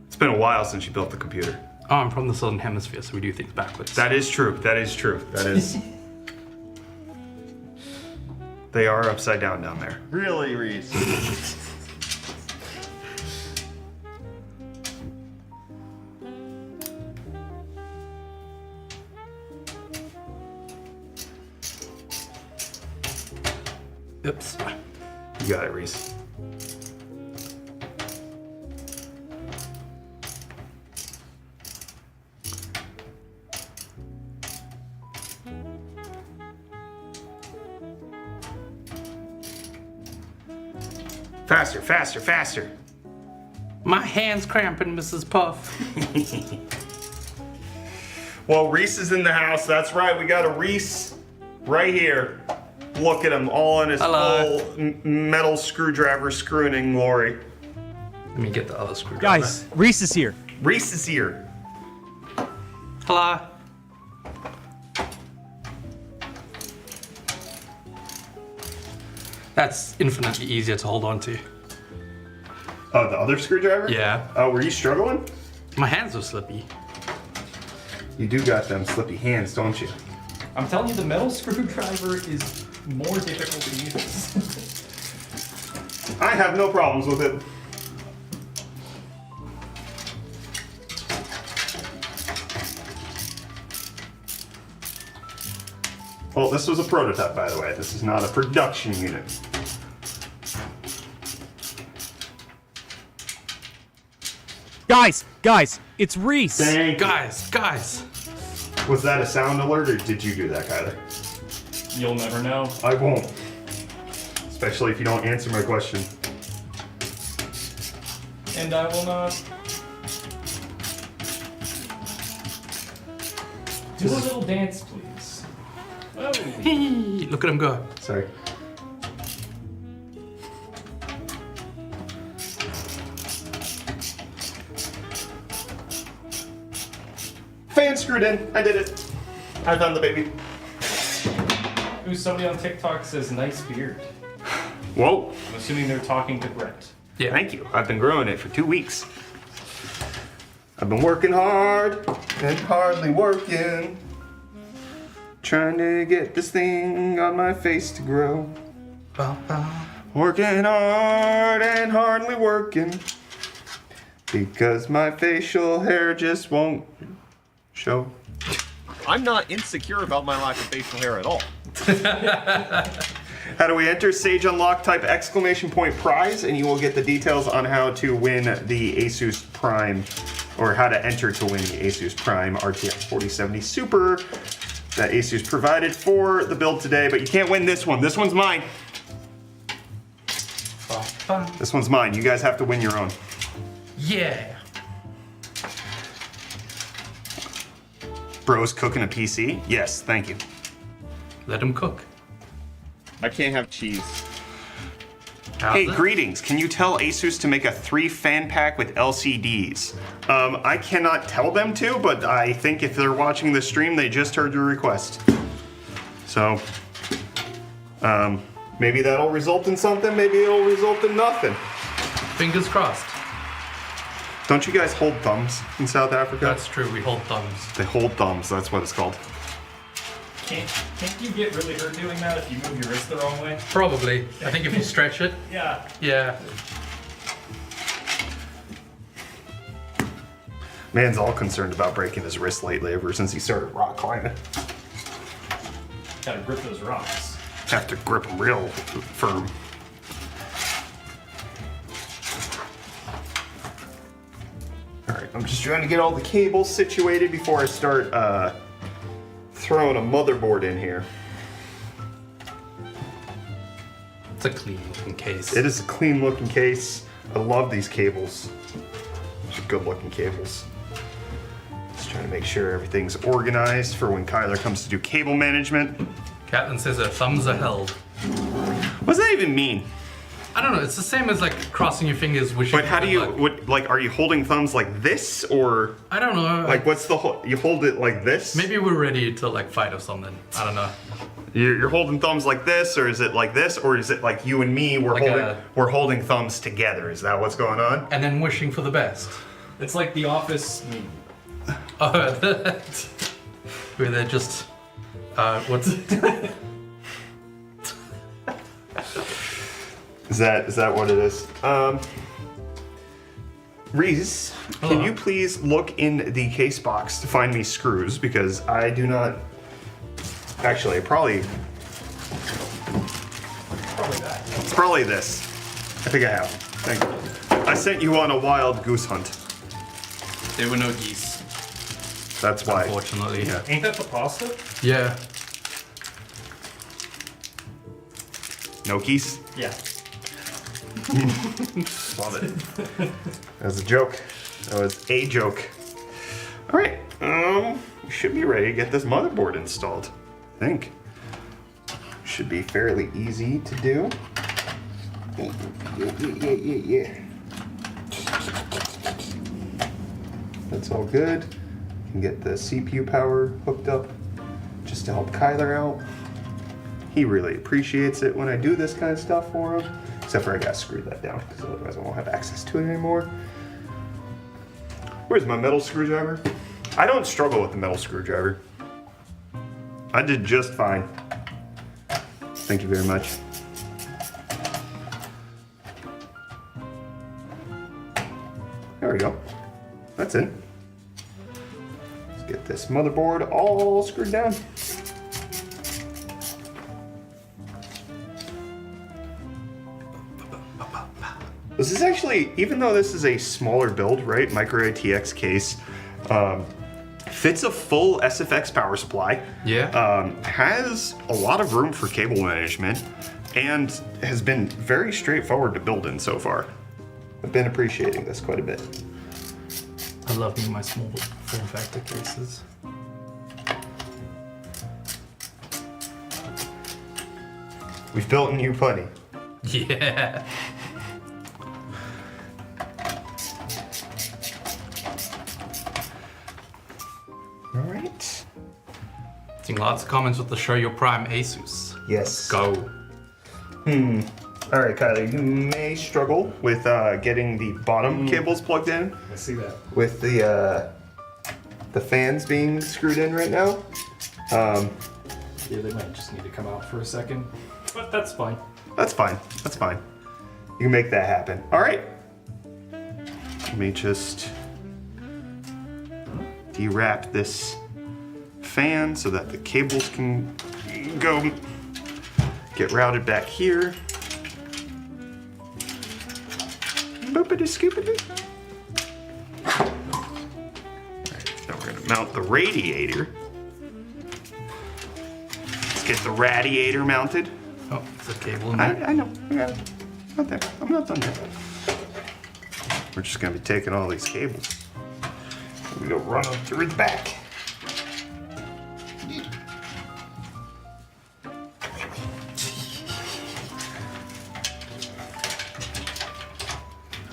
It's been a while since you built the computer. Oh, I'm from the Southern Hemisphere, so we do things backwards. That is true. That is true. That is. They are upside down there. Really, Reese? Oops. You got it, Reese. Faster, faster, faster. My hand's cramping, Mrs. Puff. Well, Reese is in the house. That's right. We got a Reese right here. Look at him, all in his Hello. full metal screwdriver screwing in glory. Let me get the other screwdriver. Guys, Reese is here. Reese is here. Hello. That's infinitely easier to hold on to. Oh, the other screwdriver? Yeah. Oh, were you struggling? My hands are slippy. You do got them slippy hands, don't you? I'm telling you, the metal screwdriver is more difficult to use. I have no problems with it. Well, this was a prototype, by the way. This is not a production unit. Guys, it's Reese. Thank you. Guys. Was that a sound alert, or did you do that, Kyler? You'll never know. I won't. Especially if you don't answer my question. And I will not. Do a little dance, please. Oh. Look at him go. Sorry. Fan screwed in. I did it. I found the baby. Ooh, somebody on TikTok says nice beard. Whoa. I'm assuming they're talking to Brett. Yeah. Thank you. I've been growing it for 2 weeks. I've been working hard and hardly working. Trying to get this thing on my face to grow. Working hard and hardly working. Because my facial hair just won't show. I'm not insecure about my lack of facial hair at all. How do we enter? Sage Unlock, type exclamation point prize, and you will get the details on how to win the ASUS Prime, or how to enter to win the ASUS Prime RTX 4070 Super that ASUS provided for the build today, but you can't win this one. This one's mine. This one's mine. You guys have to win your own. Yeah. Bro's cooking a PC? Yes, thank you. Let him cook. I can't have cheese. How's Hey, it? greetings. Can you tell ASUS to make a 3 fan pack with LCDs? I cannot tell them to, but I think if they're watching the stream, they just heard your request. So, maybe that'll result in something, maybe it'll result in nothing. Fingers crossed. Don't you guys hold thumbs in South Africa? That's true, we hold thumbs. They hold thumbs, that's what it's called. Can't you get really hurt doing that if you move your wrist the wrong way? Probably. I think if you stretch it. Yeah. Yeah. Man's all concerned about breaking his wrist lately ever since he started rock climbing. Gotta grip those rocks. Have to grip them real firm. Alright, I'm just trying to get all the cables situated before I start throwing a motherboard in here. It's a clean looking case. It is a clean looking case. I love these cables. These are good looking cables. Just trying to make sure everything's organized for when Kyler comes to do cable management. Catelyn says her thumbs are held. What does that even mean? I don't know, it's the same as like crossing your fingers wishing But how for do good you, luck. what, like, are you holding thumbs like this, or I don't know. like what's the you hold it like this? Maybe we're ready to like fight or something. I don't know. You're holding thumbs like this, or is it like this, or is it like you and me? Like we're holding thumbs together. Is that what's going on? And then wishing for the best. It's like the Office meme. Oh, where they're just what's Is that what it is? Reese, can Hello. you please look in the case box to find me screws, because I do not. Actually, probably that. it's probably this. I think I have. Thank you. I sent you on a wild goose hunt. there were no geese, That's why. unfortunately. Yeah. Ain't that the pasta? Yeah. No geese. Yeah. Love it. That was a joke. That was a joke. All right. We should be ready to get this motherboard installed. I think. Should be fairly easy to do. Yeah. That's all good. You can get the CPU power hooked up just to help Kyler out. He really appreciates it when I do this kind of stuff for him. Except for I gotta screw that down because otherwise I won't have access to it anymore. Where's my metal screwdriver? I don't struggle with the metal screwdriver. I did just fine. Thank you very much. There we go. That's it. Let's get this motherboard all screwed down. This is actually, even though this is a smaller build, right? Micro ATX case, fits a full SFX power supply. Yeah. Has a lot of room for cable management, and has been very straightforward to build in so far. I've been appreciating this quite a bit. I love me my small form factor cases. We've built in you plenty. Yeah. All right. Seeing lots of comments with the show your prime ASUS. Yes. Go. All right, Kylie, you may struggle with getting the bottom cables plugged in I see that. with the fans being screwed in right now. Yeah, they might just need to come out for a second, but that's fine. That's fine. That's fine. You can make that happen. All right. Let me just de-wrap this fan so that the cables can go get routed back here. Boopity scoopity. Alright, now we're gonna mount the radiator. Let's get the radiator mounted. Oh, it's a cable in there. I know. I got it. Not there. I'm not done yet. We're just gonna be taking all these cables. We go run them through the back.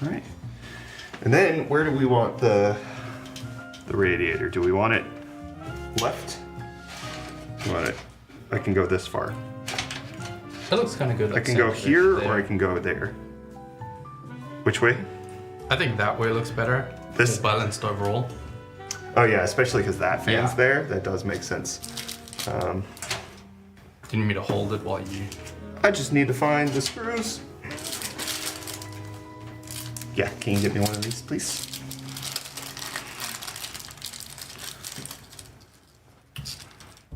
All right. And then where do we want the radiator? Do we want it left? Do we want it? I can go this far. That looks kind of good. I can go here or I can go there. Which way? I think that way looks better. This- More balanced overall. Oh yeah, especially because that fan's Yeah. there. That does make sense. Do you need me to hold it while you... I just need to find the screws. Yeah, can you get me one of these, please?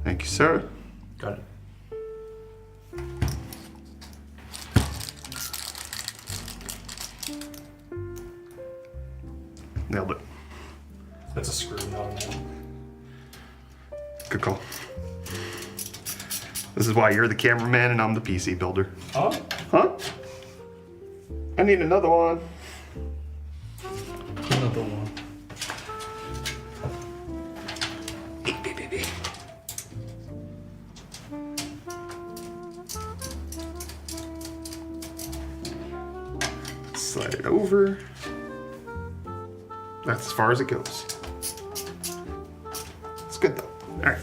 Thank you, sir. Got it. Nailed it. That's a screw, not a nail. Good call. This is why you're the cameraman and I'm the PC builder. Oh, Huh? I need another one. Another one. Slide it over. That's as far as it goes. It's good though. All right.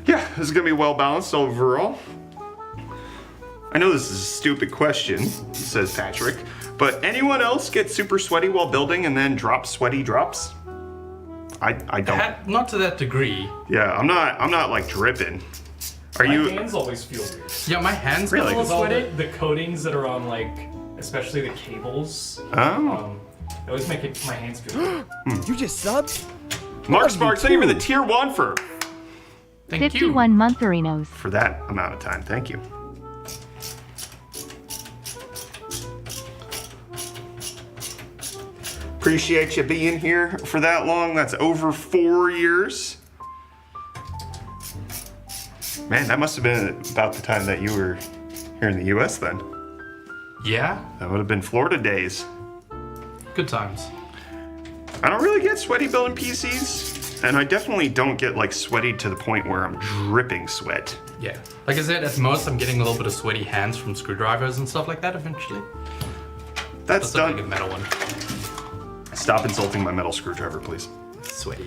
Yeah, this is gonna be well balanced overall. I know this is a stupid question, says Patrick, but anyone else get super sweaty while building and then drop sweaty drops? I don't. Not to that degree. Yeah, I'm not like dripping. Are my you? hands always feel weird. Yeah, my hands get Really? a With little all sweaty. the coatings that are on, like, especially the cables, Oh. they always make my hands feel weird. You just subbed? Mark Sparks, thank you for the tier 1 for Thank you. 51 montherinos. that amount of time. Thank you. Appreciate you being here for that long. That's over 4 years. Man, that must have been about the time that you were here in the US then. Yeah, That would have been Florida days. good times. I don't really get sweaty building PCs, and I definitely don't get like sweaty to the point where I'm dripping sweat. Yeah. Like I said, at most I'm getting a little bit of sweaty hands from screwdrivers and stuff like that eventually. That's That's a big done. metal one. Stop insulting my metal screwdriver, please. Sweaty.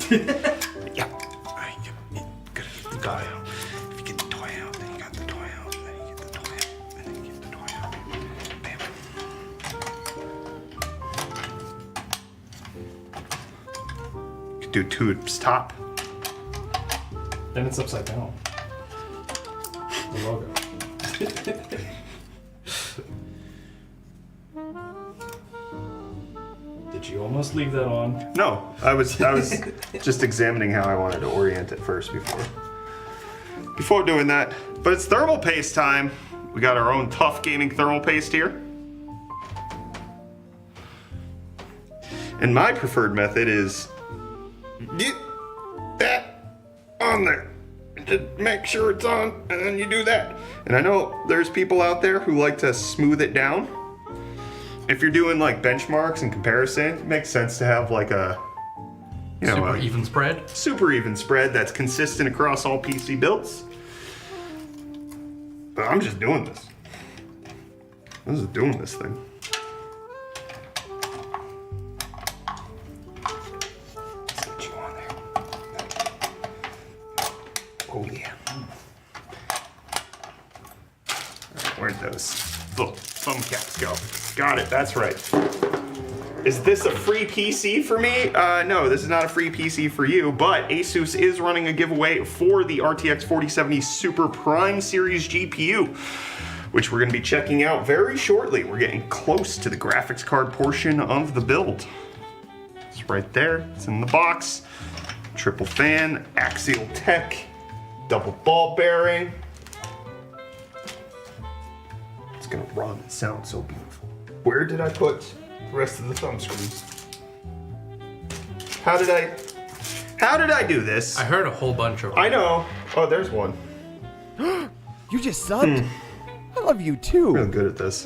Yeah. Got it. If you get the toy out, then you got the toy out, then you get the toy out, and then you get the toy out. Bam. You could do tubes top. Then it's upside down. The logo. Did you almost leave that on? No, I was just examining how I wanted to orient it first before doing that. But it's thermal paste time. We got our own tough gaming thermal paste here. And my preferred method is get that on there. Just make sure it's on, and then you do that. And I know there's people out there who like to smooth it down. If you're doing like benchmarks and comparison, it makes sense to have like a, you know, Super even spread. super even spread that's consistent across all PC builds. But I'm just doing this. I'm just doing this thing. Put you on there. Oh yeah. Alright, where'd those thumb caps go? Got it, that's right. Is this a free PC for me? No, this is not a free PC for you, but ASUS is running a giveaway for the RTX 4070 Super Prime Series GPU, which we're gonna be checking out very shortly. We're getting close to the graphics card portion of the build. It's right there, it's in the box. Triple fan, axial tech, double ball bearing. It's gonna run and sound so beautiful. Where did I put the rest of the thumb screws? How did I do this? I heard a whole bunch of. I know. Oh, there's one. You just subbed? I love you too. Real good at this.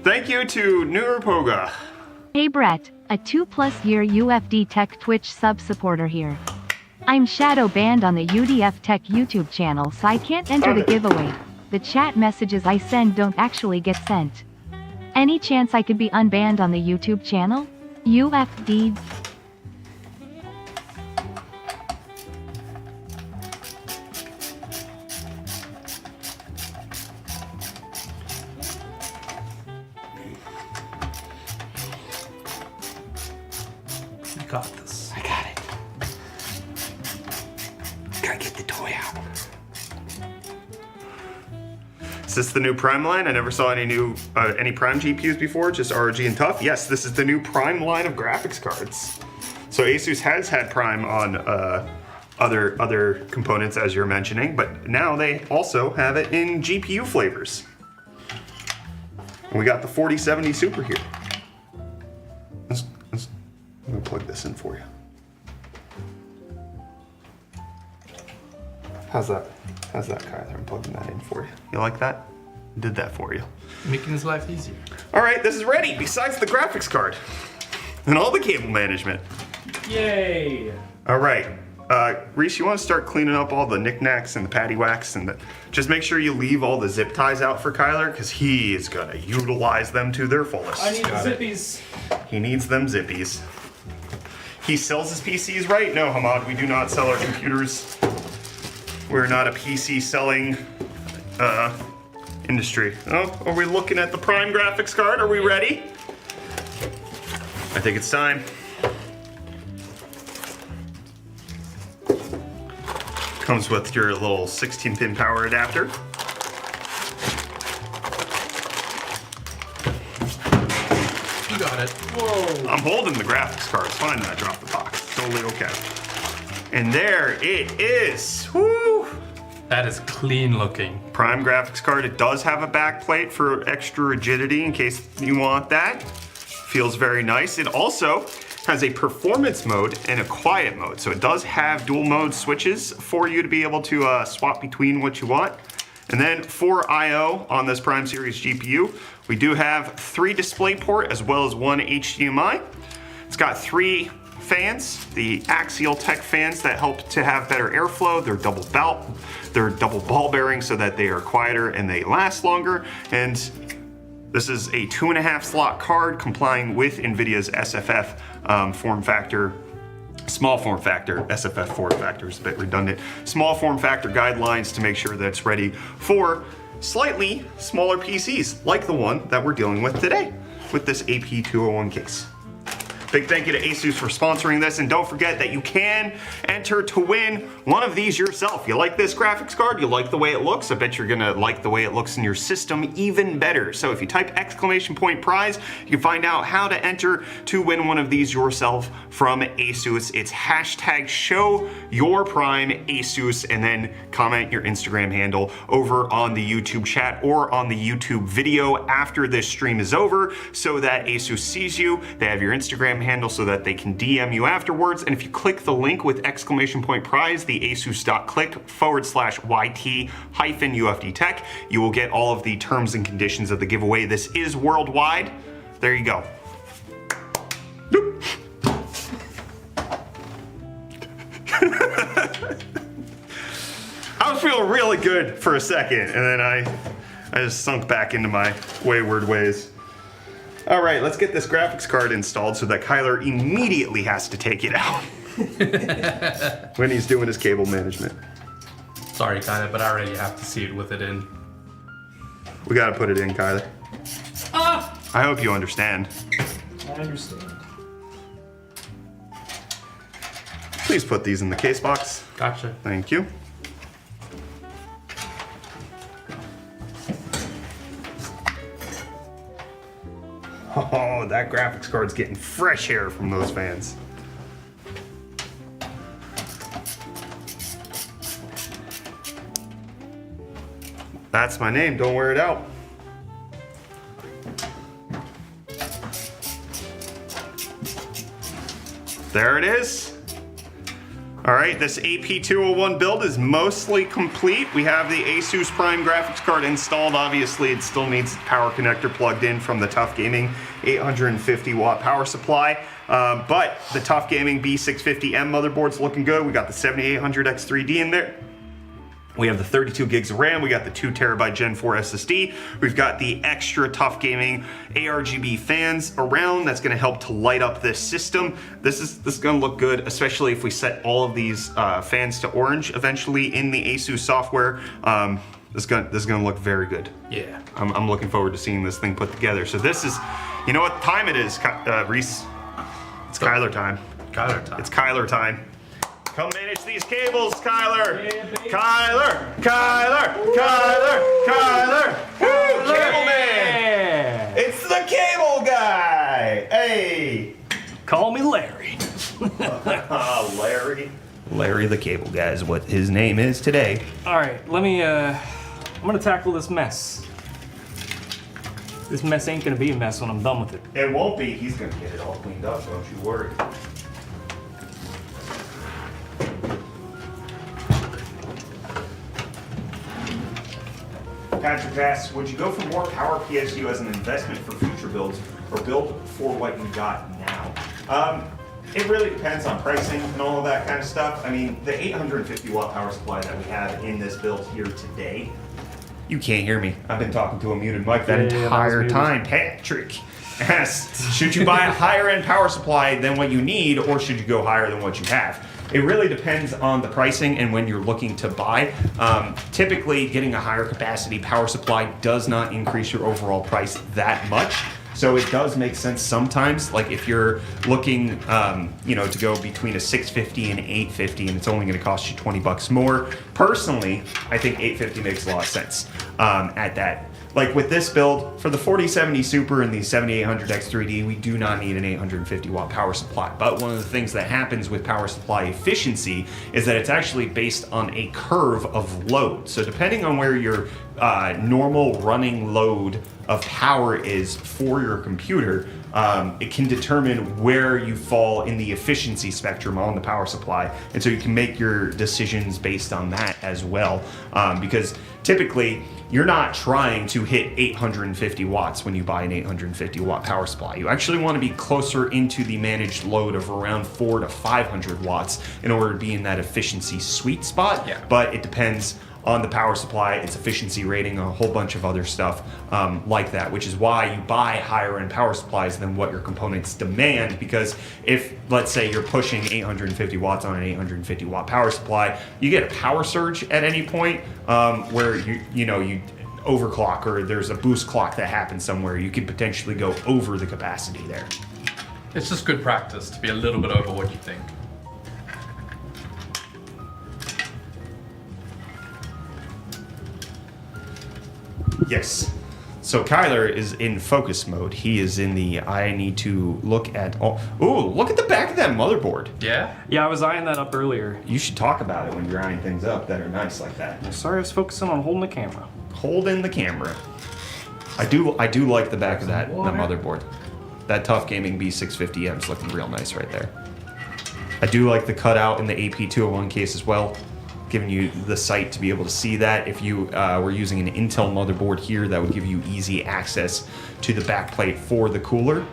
Thank you to Neuropoga. Hey Brett, a 2+ year UFD Tech Twitch sub supporter here. I'm shadow banned on the UDF Tech YouTube channel, so I can't enter the giveaway. The chat messages I send don't actually get sent. Any chance I could be unbanned on the YouTube channel? UFD. You got this. I got it. Gotta get the toy out. Is this the new Prime line? I never saw any new any Prime GPUs before, just ROG and Tough. Yes, this is the new Prime line of graphics cards. So ASUS has had Prime on other components, as you're mentioning, but now they also have it in GPU flavors. And we got the 4070 Super here. I'm gonna plug this in for you. How's that, Kyler? I'm plugging that in for you. You like that? Did that for you. Making his life easier. All right, this is ready, besides the graphics card and all the cable management. Yay! All right, Reese, you want to start cleaning up all the knickknacks and the paddywhacks, and just make sure you leave all the zip ties out for Kyler, because he is gonna utilize them to their fullest. I need the zippies. He needs them zippies. He sells his PCs, right? No, Hamad, we do not sell our computers. We're not a PC selling industry. Oh, are we looking at the Prime graphics card? Are we ready? I think it's time. Comes with your little 16-pin power adapter. You got it. Whoa! I'm holding the graphics card. It's fine that I dropped the box. It's totally okay. And there it is. Woo! That is clean looking. Prime graphics card. It does have a back plate for extra rigidity in case you want that. Feels very nice. It also has a performance mode and a quiet mode. So it does have dual mode switches for you to be able to swap between what you want. And then for I/O on this Prime Series GPU, we do have 3 DisplayPort as well as 1 HDMI. It's got 3 fans, the axial tech fans that help to have better airflow. They're double ball bearing so that they are quieter and they last longer. And This is a 2.5 slot card complying with NVIDIA's SFF form factor. Small form factor, SFF form factor is a bit redundant. Small form factor guidelines to make sure that it's ready for slightly smaller PCs, like the one that we're dealing with today with this AP201 case. Big thank you to ASUS for sponsoring this, and don't forget that you can enter to win one of these yourself. You like this graphics card? You like the way it looks? I bet you're gonna like the way it looks in your system even better. So if you type !prize, you can find out how to enter to win one of these yourself from ASUS. It's #ShowYourPrimeASUS, and then comment your Instagram handle over on the YouTube chat or on the YouTube video after this stream is over so that ASUS sees you. They have your Instagram handle so that they can DM you afterwards. And if you click the link with !prize, the asus.click/YT-UFD Tech, you will get all of the terms and conditions of the giveaway. This is worldwide. There you go. I was feeling really good for a second, and then I just sunk back into my wayward ways. All right, let's get this graphics card installed so that Kyler immediately has to take it out when he's doing his cable management. Sorry, Kyler, but I already have to see it with it in. We gotta put it in, Kyler. I hope you understand. I understand. Please put these in the case box. Gotcha. Thank you. Oh, that graphics card's getting fresh air from those fans. That's my name, don't wear it out. There it is. All right, this AP201 build is mostly complete. We have the ASUS Prime graphics card installed. Obviously, it still needs the power connector plugged in from the Tough Gaming 850 watt power supply. But the Tough Gaming B650M motherboard's looking good. We got the 7800X3D in there. We have the 32 gigs of RAM. We got the 2 terabyte Gen 4 SSD. We've got the extra Tough Gaming ARGB fans around. That's going to help to light up this system. This is going to look good, especially if we set all of these fans to orange eventually in the ASUS software. This is going to look very good. Yeah. I'm looking forward to seeing this thing put together. So this is, you know what time it is, Reese? It's Kyler time. Kyler time. It's Kyler time. Come manage these cables, Kyler! Kyler! Kyler! Kyler! Kyler! Woo! Cable man! It's the cable guy! Hey! Call me Larry. Larry. Larry the cable guy is what his name is today. All right, I'm gonna tackle this mess. This mess ain't gonna be a mess when I'm done with it. It won't be. He's gonna get it all cleaned up, don't you worry. Patrick asks, would you go for more power PSU as an investment for future builds or build for what you got now? It really depends on pricing and all of that kind of stuff. I mean, the 850 watt power supply that we have in this build here today, you can't hear me. I've been talking to a muted mic that entire time. Patrick asks, should you buy a higher end power supply than what you need, or should you go higher than what you have? It really depends on the pricing and when you're looking to buy. Typically, getting a higher capacity power supply does not increase your overall price that much. So it does make sense sometimes, like if you're looking, to go between a 650 and 850, and it's only going to cost you 20 bucks more. Personally, I think 850 makes a lot of sense at that. Like with this build, for the 4070 Super and the 7800X3D, we do not need an 850 watt power supply. But one of the things that happens with power supply efficiency is that it's actually based on a curve of load. So depending on where your normal running load of power is for your computer, it can determine where you fall in the efficiency spectrum on the power supply. And so you can make your decisions based on that as well. Because typically, you're not trying to hit 850 watts when you buy an 850 watt power supply. You actually want to be closer into the managed load of around 400 to 500 watts in order to be in that efficiency sweet spot. Yeah. But it depends on the power supply, its efficiency rating, a whole bunch of other stuff like that, which is why you buy higher end power supplies than what your components demand. Because if, let's say, you're pushing 850 watts on an 850 watt power supply, you get a power surge at any point where you overclock, or there's a boost clock that happens somewhere. You could potentially go over the capacity there. It's just good practice to be a little bit over what you think. Yes. So Kyler is in focus mode. He is in the I need to look at. Oh, ooh, look at the back of that motherboard. Yeah? Yeah, I was eyeing that up earlier. You should talk about it when you're eyeing things up that are nice like that. Sorry, I was focusing on holding the camera. Hold in the camera. I do like the back of that motherboard. That Tough Gaming B650M is looking real nice right there. I do like the cutout in the AP201 case as well, giving you the sight to be able to see that. If you were using an Intel motherboard here, that would give you easy access to the backplate for the cooler.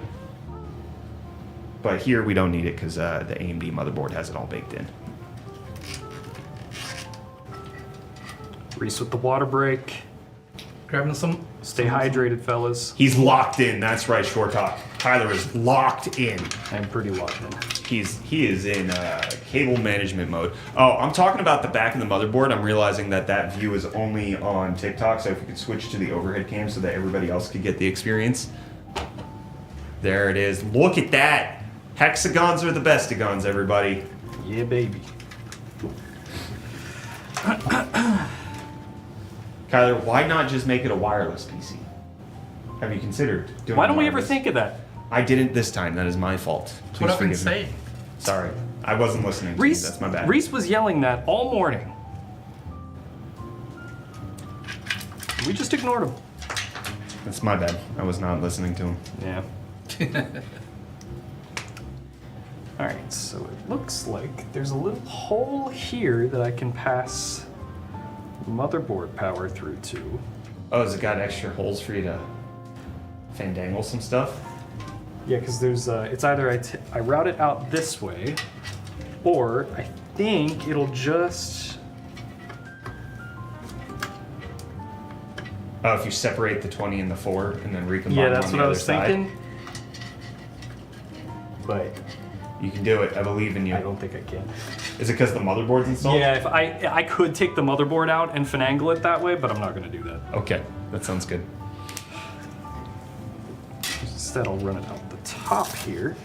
But here we don't need it because the AMD motherboard has it all baked in. Reese with the water break. Grabbing some. Stay hydrated, fellas. He's locked in. That's right, Short Talk. Tyler is locked in. I'm pretty locked in. He is in cable management mode. Oh, I'm talking about the back of the motherboard. I'm realizing that view is only on TikTok, so if you could switch to the overhead cam so that everybody else could get the experience. There it is. Look at that. Hexagons are the bestigons, everybody. Yeah, baby. Kyler, why not just make it a wireless PC? Have you considered doing Why don't we ever wireless? think of that? I didn't this time. That is my fault. That's what I've been forgive me. saying. Sorry. I wasn't listening to Reese, you. That's my bad. Reese was yelling that all morning. We just ignored him. That's my bad. I was not listening to him. Yeah. Alright, so it looks like there's a little hole here that I can pass motherboard power through to. Oh, has it got extra holes for you to fandangle some stuff? Yeah, because there's, it's either I route it out this way, or I think it'll just... Oh, if you separate the 20 and the 4 and then recombine Yeah, them that's on the what I other was side, thinking. But you can do it. I believe in you. I don't think I can. Is it because the motherboard's installed? Yeah, if I could take the motherboard out and finagle it that way, but I'm not going to do that. Okay, that sounds good. Instead, I'll run it out the top here.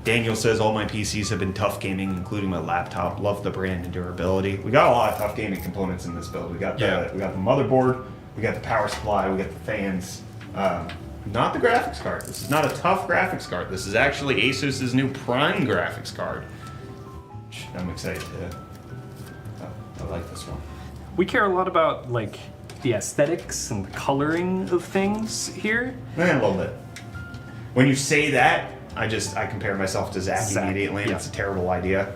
Daniel says all my PCs have been Tough Gaming, including my laptop. Love the brand and durability. We got a lot of Tough Gaming components in this build. We got the motherboard, we got the power supply, we got the fans. Not the graphics card. This is not a Tough graphics card. This is actually ASUS's new Prime graphics card. Which I'm excited to. I like this one. We care a lot about like the aesthetics and the coloring of things here. A little bit. When you say that, I compare myself to Zach immediately, and yeah. it's a terrible idea.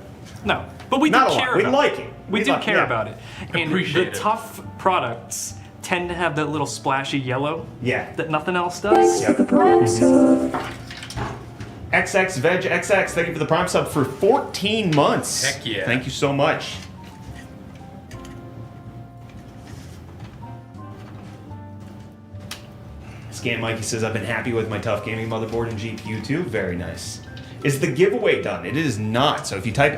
No, but we Not do a care lot. We about like it. We do care yeah. about it. And Appreciate the it. Tough products tend to have that little splashy yellow Yeah. that nothing else does. Yep. XX Veg XX, thank you for the Prime sub for 14 months. Heck yeah. Thank you so much. Scan Mikey says, I've been happy with my Tough Gaming motherboard and GPU too. Very nice. Is the giveaway done? It is not. So if you type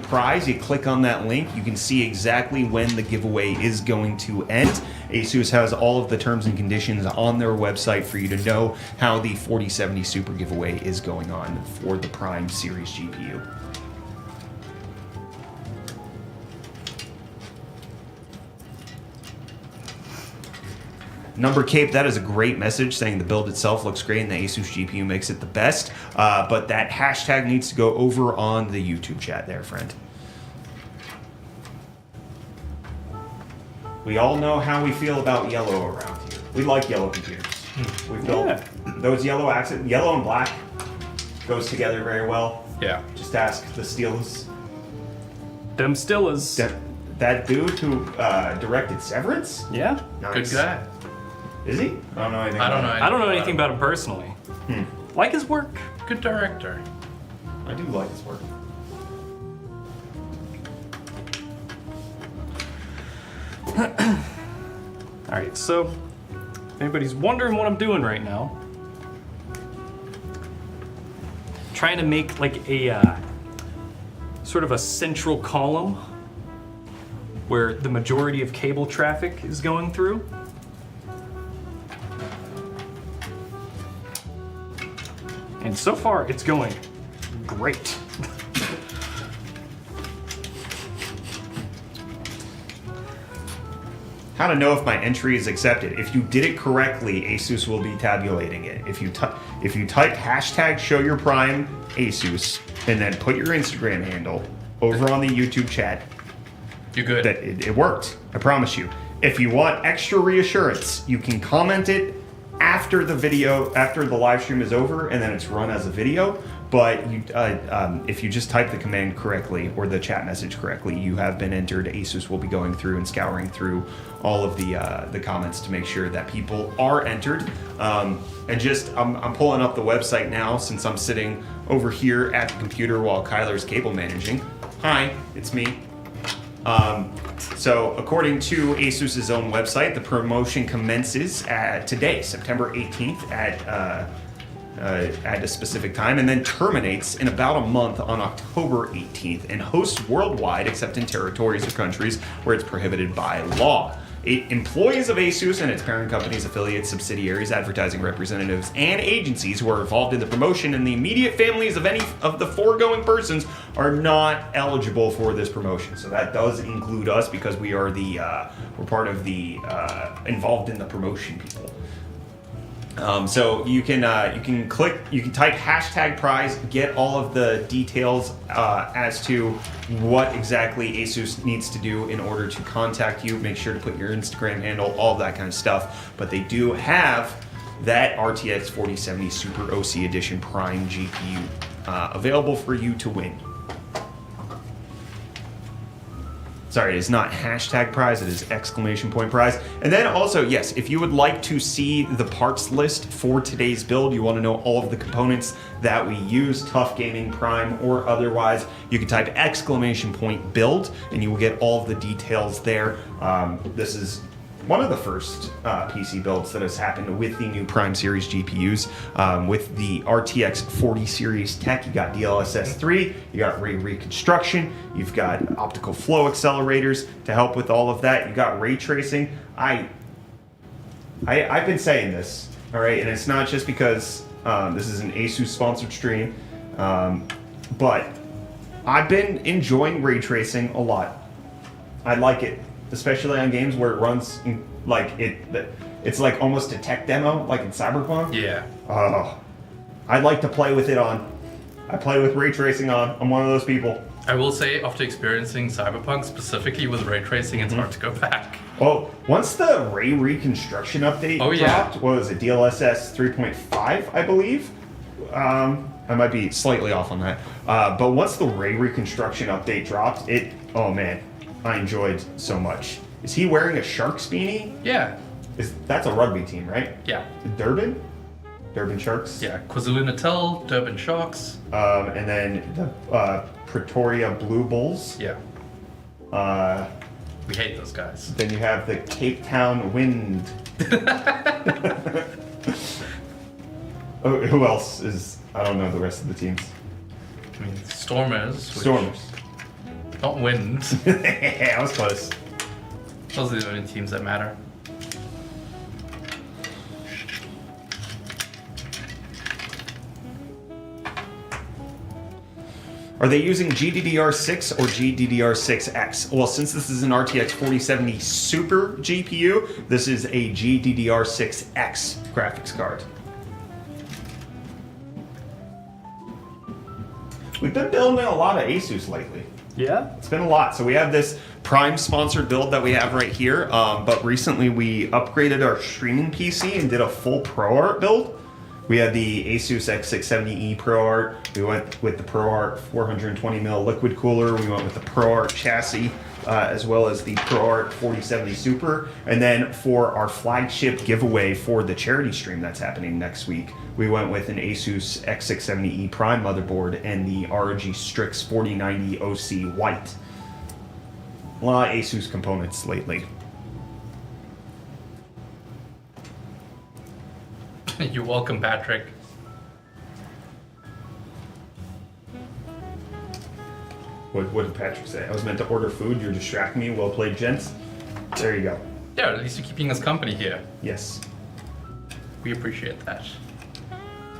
!prize, you click on that link, you can see exactly when the giveaway is going to end. ASUS has all of the terms and conditions on their website for you to know how the 4070 Super giveaway is going on for the Prime Series GPU. Number Cape, that is a great message saying the build itself looks great and the ASUS GPU makes it the best. But that hashtag needs to go over on the YouTube chat there, friend. We all know how we feel about yellow around here. We like yellow computers. We've built those yellow accent, yellow and black goes together very well. Yeah. Just ask the Steelers. Them still is. That dude who directed Severance? Yeah. Nice. Good guy. Is he? I don't know anything I don't know. about I don't know anything about him personally. Like his work. Good director. him. I do like his work. All right, so if anybody's wondering what I'm doing right now, trying to make like a sort of a central column where the majority of cable traffic is going through. And so far, it's going great. How to know if my entry is accepted? If you did it correctly, ASUS will be tabulating it. If you type hashtag show your prime ASUS and then put your Instagram handle over on the YouTube chat, You're good. that it worked. I promise you. If you want extra reassurance, you can comment it after the video, after the live stream is over, and then it's run as a video. But you, if you just type the command correctly or the chat message correctly, you have been entered. ASUS will be going through and scouring through all of the comments to make sure that people are entered. And just, I'm pulling up the website now since I'm sitting over here at the computer while Kyler's cable managing. Hi, it's me. So according to ASUS's own website, the promotion commences today, September 18th at a specific time, and then terminates in about a month on October 18th and hosts worldwide except in territories or countries where it's prohibited by law. Employees of ASUS and its parent companies, affiliates, subsidiaries, advertising representatives, and agencies who are involved in the promotion and the immediate families of any of the foregoing persons are not eligible for this promotion. So that does include us because we are we're part of the involved in the promotion people. So you can type hashtag prize, get all of the details as to what exactly ASUS needs to do in order to contact you. Make sure to put your Instagram handle, all of that kind of stuff. But they do have that RTX 4070 Super OC Edition Prime GPU available for you to win. Sorry, it is not hashtag prize, it is exclamation point prize. And then also, yes, if you would like to see the parts list for today's build, you want to know all of the components that we use, Tough Gaming, Prime, or otherwise, you can type exclamation point build and you will get all of the details there. This is one of the first PC builds that has happened with the new Prime Series GPUs. With the RTX 40 series tech, you got DLSS 3, you got ray reconstruction, you've got optical flow accelerators to help with all of that. You got ray tracing. I've been saying this, all right, and it's not just because this is an ASUS sponsored stream, but I've been enjoying ray tracing a lot. I like it. Especially on games where it runs like it's like almost a tech demo, like in Cyberpunk. Yeah. Oh, I'd like to play with it on. I play with ray tracing on. I'm one of those people. I will say, after experiencing Cyberpunk specifically with ray tracing, it's hard to go back. Well, once the ray reconstruction update dropped, what was it, DLSS 3.5, I believe? I might be slightly off on that. But once the ray reconstruction update dropped, oh man, I enjoyed so much. Is he wearing a Sharks beanie? Yeah. That's a rugby team, right? Yeah. Durban? Durban Sharks? Yeah, KwaZulu-Natal, Durban Sharks. And then the Pretoria Blue Bulls. Yeah. We hate those guys. Then you have the Cape Town Wind. Oh, who else is... I don't know the rest of the teams. I mean, Stormers. Stormers. Not Wind. I was close. Those are the only teams that matter. Are they using GDDR6 or GDDR6X? Well, since this is an RTX 4070 Super GPU, this is a GDDR6X graphics card. We've been building a lot of ASUS lately. Yeah? It's been a lot. So we have this Prime sponsored build that we have right here, but recently we upgraded our streaming PC and did a full ProArt build. We had the ASUS X670E ProArt. We went with the ProArt 420mm liquid cooler. We went with the ProArt chassis, as well as the ProArt 4070 Super. And then for our flagship giveaway for the charity stream that's happening next week, we went with an ASUS X670E Prime motherboard and the ROG Strix 4090 OC White. A lot of ASUS components lately. You're welcome, Patrick. What did Patrick say? I was meant to order food. You're distracting me. Well played, gents. There you go. Yeah, at least you're keeping us company here. Yes. We appreciate that.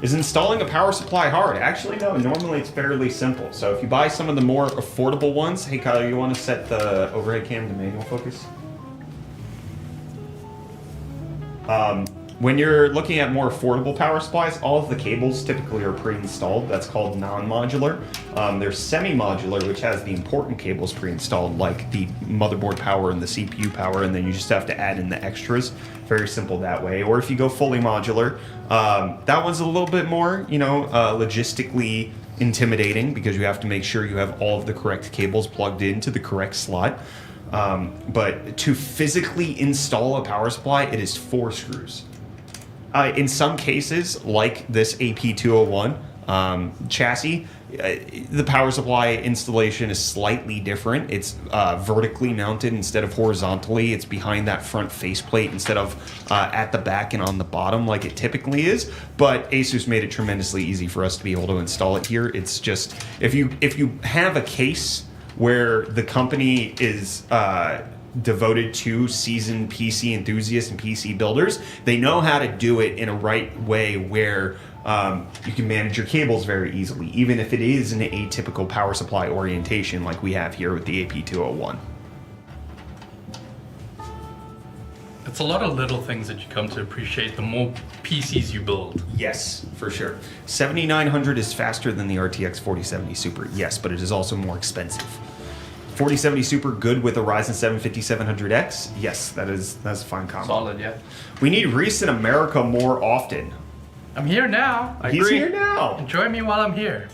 Is installing a power supply hard? Actually, no. Normally, it's fairly simple. So if you buy some of the more affordable ones, hey Kyle, you want to set the overhead cam to manual focus? When you're looking at more affordable power supplies, all of the cables typically are pre-installed. That's called non-modular. There's semi-modular, which has the important cables pre-installed, like the motherboard power and the CPU power, and then you just have to add in the extras. Very simple that way. Or if you go fully modular, that one's a little bit more, logistically intimidating because you have to make sure you have all of the correct cables plugged into the correct slot. But to physically install a power supply, it is 4 screws. In some cases, like this AP201 chassis, the power supply installation is slightly different. It's vertically mounted instead of horizontally. It's behind that front faceplate instead of at the back and on the bottom like it typically is. But ASUS made it tremendously easy for us to be able to install it here. It's just, if you have a case where the company is devoted to seasoned PC enthusiasts and PC builders, they know how to do it in a right way where you can manage your cables very easily, even if it is an atypical power supply orientation like we have here with the AP201. It's a lot of little things that you come to appreciate the more PCs you build. Yes, for sure. 7900 is faster than the RTX 4070 Super, yes, but it is also more expensive. 4070 Super good with a Ryzen 7 5700X? Yes, that's a fine combo. Solid, yeah. We need Reese in America more often. I'm here now. He's here now. Enjoy me while I'm here.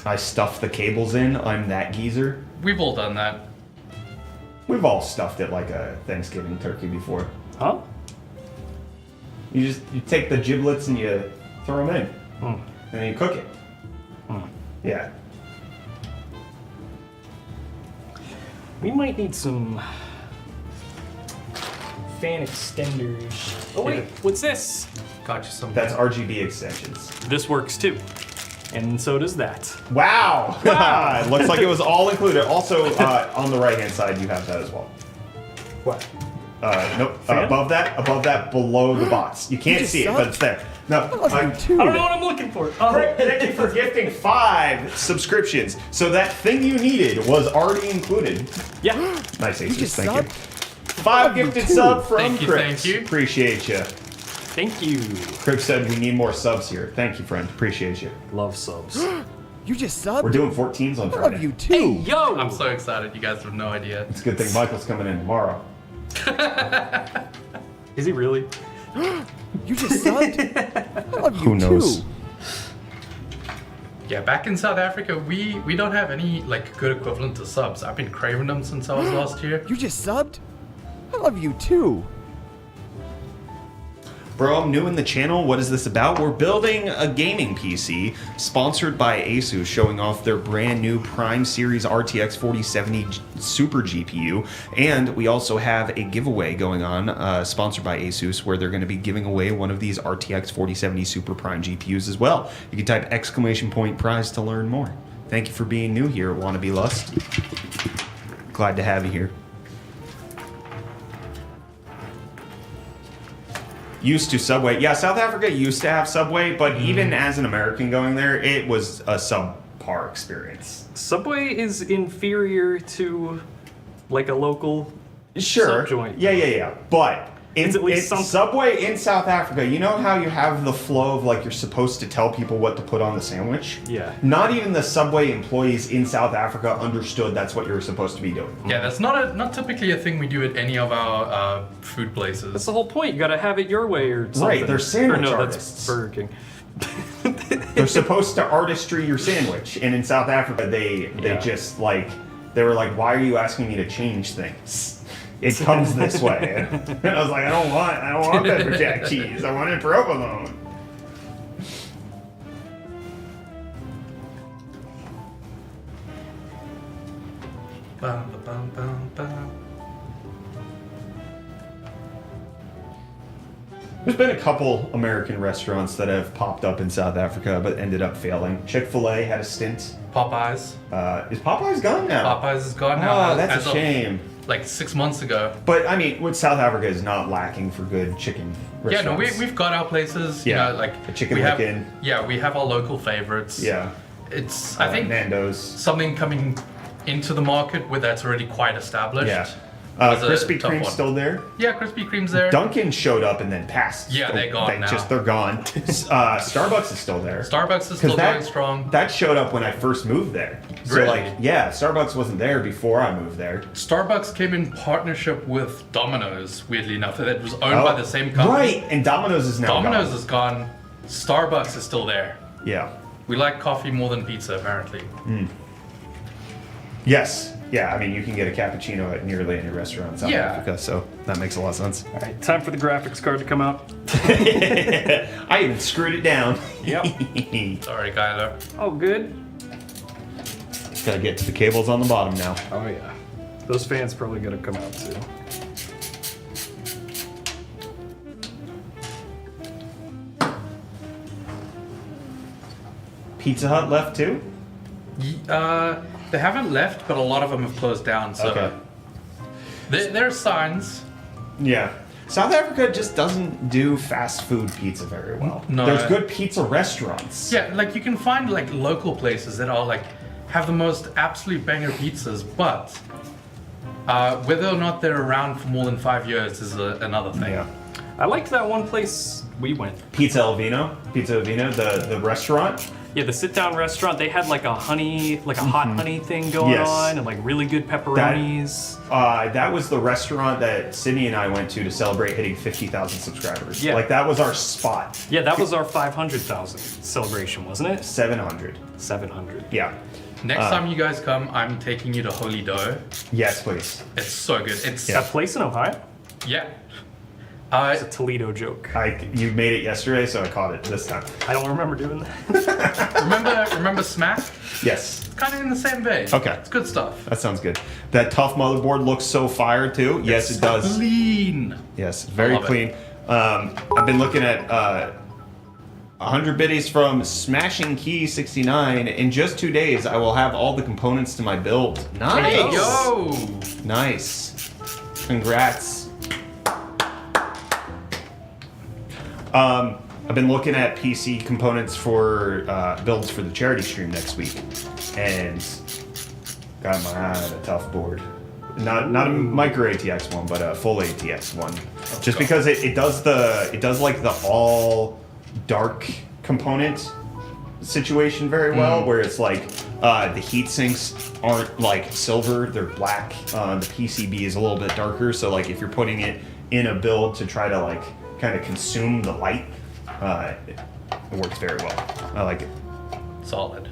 I stuff the cables in. I'm that geezer. We've all done that. We've all stuffed it like a Thanksgiving turkey before. Huh? You take the giblets and you throw them in, and then you cook it. Yeah. We might need some fan extenders. Oh wait, what's this? Got you some. That's RGB extensions. This works too. And so does that. Wow! It looks like it was all included. Also, on the right-hand side, you have that as well. What? Nope. Above that, below the box. You can't see it, but it's there. No. I don't know what I'm looking for. Thank you for gifting 5 subscriptions. So that thing you needed was already included. Yeah. Nice, You ASUS. just Thank you. subbed? 5 gifted sub from Thank you, Crip. thank you. Appreciate you. Thank you. Crip said we need more subs here. Thank you, friend. Appreciate you. Love subs. You just subbed? We're doing 14s on I Friday. love you too. Hey, yo! I'm so excited. You guys have no idea. It's a good thing Michael's coming in tomorrow. Is he really? You just subbed? I love you Who knows? too. Yeah, back in South Africa, we don't have any good equivalent to subs. I've been craving them since I was last here. You just subbed? I love you too. Bro, I'm new in the channel. What is this about? We're building a gaming PC sponsored by ASUS, showing off their brand new Prime Series RTX 4070 Super GPU. And we also have a giveaway going on, sponsored by ASUS, where they're going to be giving away one of these RTX 4070 Super Prime GPUs as well. You can type !prize to learn more. Thank you for being new here at Wannabe Lust. Glad to have you here. Used to Subway. Yeah, South Africa used to have Subway, but even as an American going there, it was a subpar experience. Subway is inferior to like a local Sure. sub joint. Yeah. But It's at least some- Subway in South Africa, you know how you have the flow of you're supposed to tell people what to put on the sandwich? Yeah. Not even the Subway employees in South Africa understood that's what you were supposed to be doing. Yeah, that's not typically a thing we do at any of our food places. That's the whole point. You gotta have it your way or something. Right, they're sandwich or no, artists. That's Burger King. They're supposed to artistry your sandwich, and in South Africa, they Yeah. just they were like, "Why are you asking me to change things? It comes this way." And I was like, "I don't want pepper jack cheese. I want it provolone." Bum, bum, bum, bum. There's been a couple American restaurants that have popped up in South Africa but ended up failing. Chick-fil-A had a stint. Popeyes. Is Popeyes gone now? Popeyes is gone now. Oh, that's as a of, shame. Like 6 months ago. But I mean, what South Africa is not lacking for good chicken Yeah, no, restaurants. we've got our places. Yeah, You know, like the Chicken we have, Licken. Yeah, we have our local favorites. Yeah. It's I think Nando's. something coming into the market where that's already quite established. Yeah. was a Krispy tough Kreme's one. still there. Yeah, Krispy Kreme's there. Dunkin' showed up and then passed. Yeah, they're gone now. They're gone. Starbucks is still there. Starbucks is still going strong. That showed up when I first moved there. So Really? like, yeah, Starbucks wasn't there before I moved there. Starbucks came in partnership with Domino's, weirdly enough. It was owned by the same company. Right, and Domino's is now Domino's gone. is gone. Starbucks is still there. Yeah. We like coffee more than pizza, apparently. Yes. Yeah, I mean, you can get a cappuccino at nearly any restaurant in South Yeah. Africa, so that makes a lot of sense. All right, time for the graphics card to come out. I even screwed it down. Yep. Sorry, Kyler. Oh, good. Gotta get to the cables on the bottom now. Oh yeah. Those fans probably gonna come out too. Pizza Hut left too? They haven't left, but a lot of them have closed down. So Okay. there are signs. Yeah. South Africa just doesn't do fast food pizza very well. No. There's good pizza restaurants. Yeah, like you can find like local places that are like have the most absolute banger pizzas, but whether or not they're around for more than 5 years is another thing. Yeah. I liked that one place we went. Pizza Elvino, the restaurant. Yeah, the sit-down restaurant. They had like a honey, like a hot honey thing going Yes. on, and like really good pepperonis. That was the restaurant that Sydney and I went to celebrate hitting 50,000 subscribers. Yeah. Like that was our spot. Yeah, that was our 500,000 celebration, wasn't it? 700. 700. Yeah. Next time you guys come, I'm taking you to Holy Dough. Yes, please. It's so good. It's That place in Ohio? yeah. It's a Toledo joke. You made it yesterday, so I caught it this time. I don't remember doing that. remember Smack? Yes. It's kind of in the same vein. Okay. It's good stuff. That sounds good. That tough motherboard looks so fire too. Yes, it does. Clean. Yes, very love it. clean. I've been looking at 100 biddies from Smashing Key 69. In just 2 days, I will have all the components to my build. Nice. Hey yo. Nice. Congrats. I've been looking at PC components for builds for the charity stream next week, and got my eye on a tough board. Not a micro ATX one, but a full ATX one. Just because it does like the all dark component situation very well, where it's like the heat sinks aren't like silver, they're black. The PCB is a little bit darker, so like if you're putting it in a build to try to like kind of consume the light, it works very well. I like it. Solid.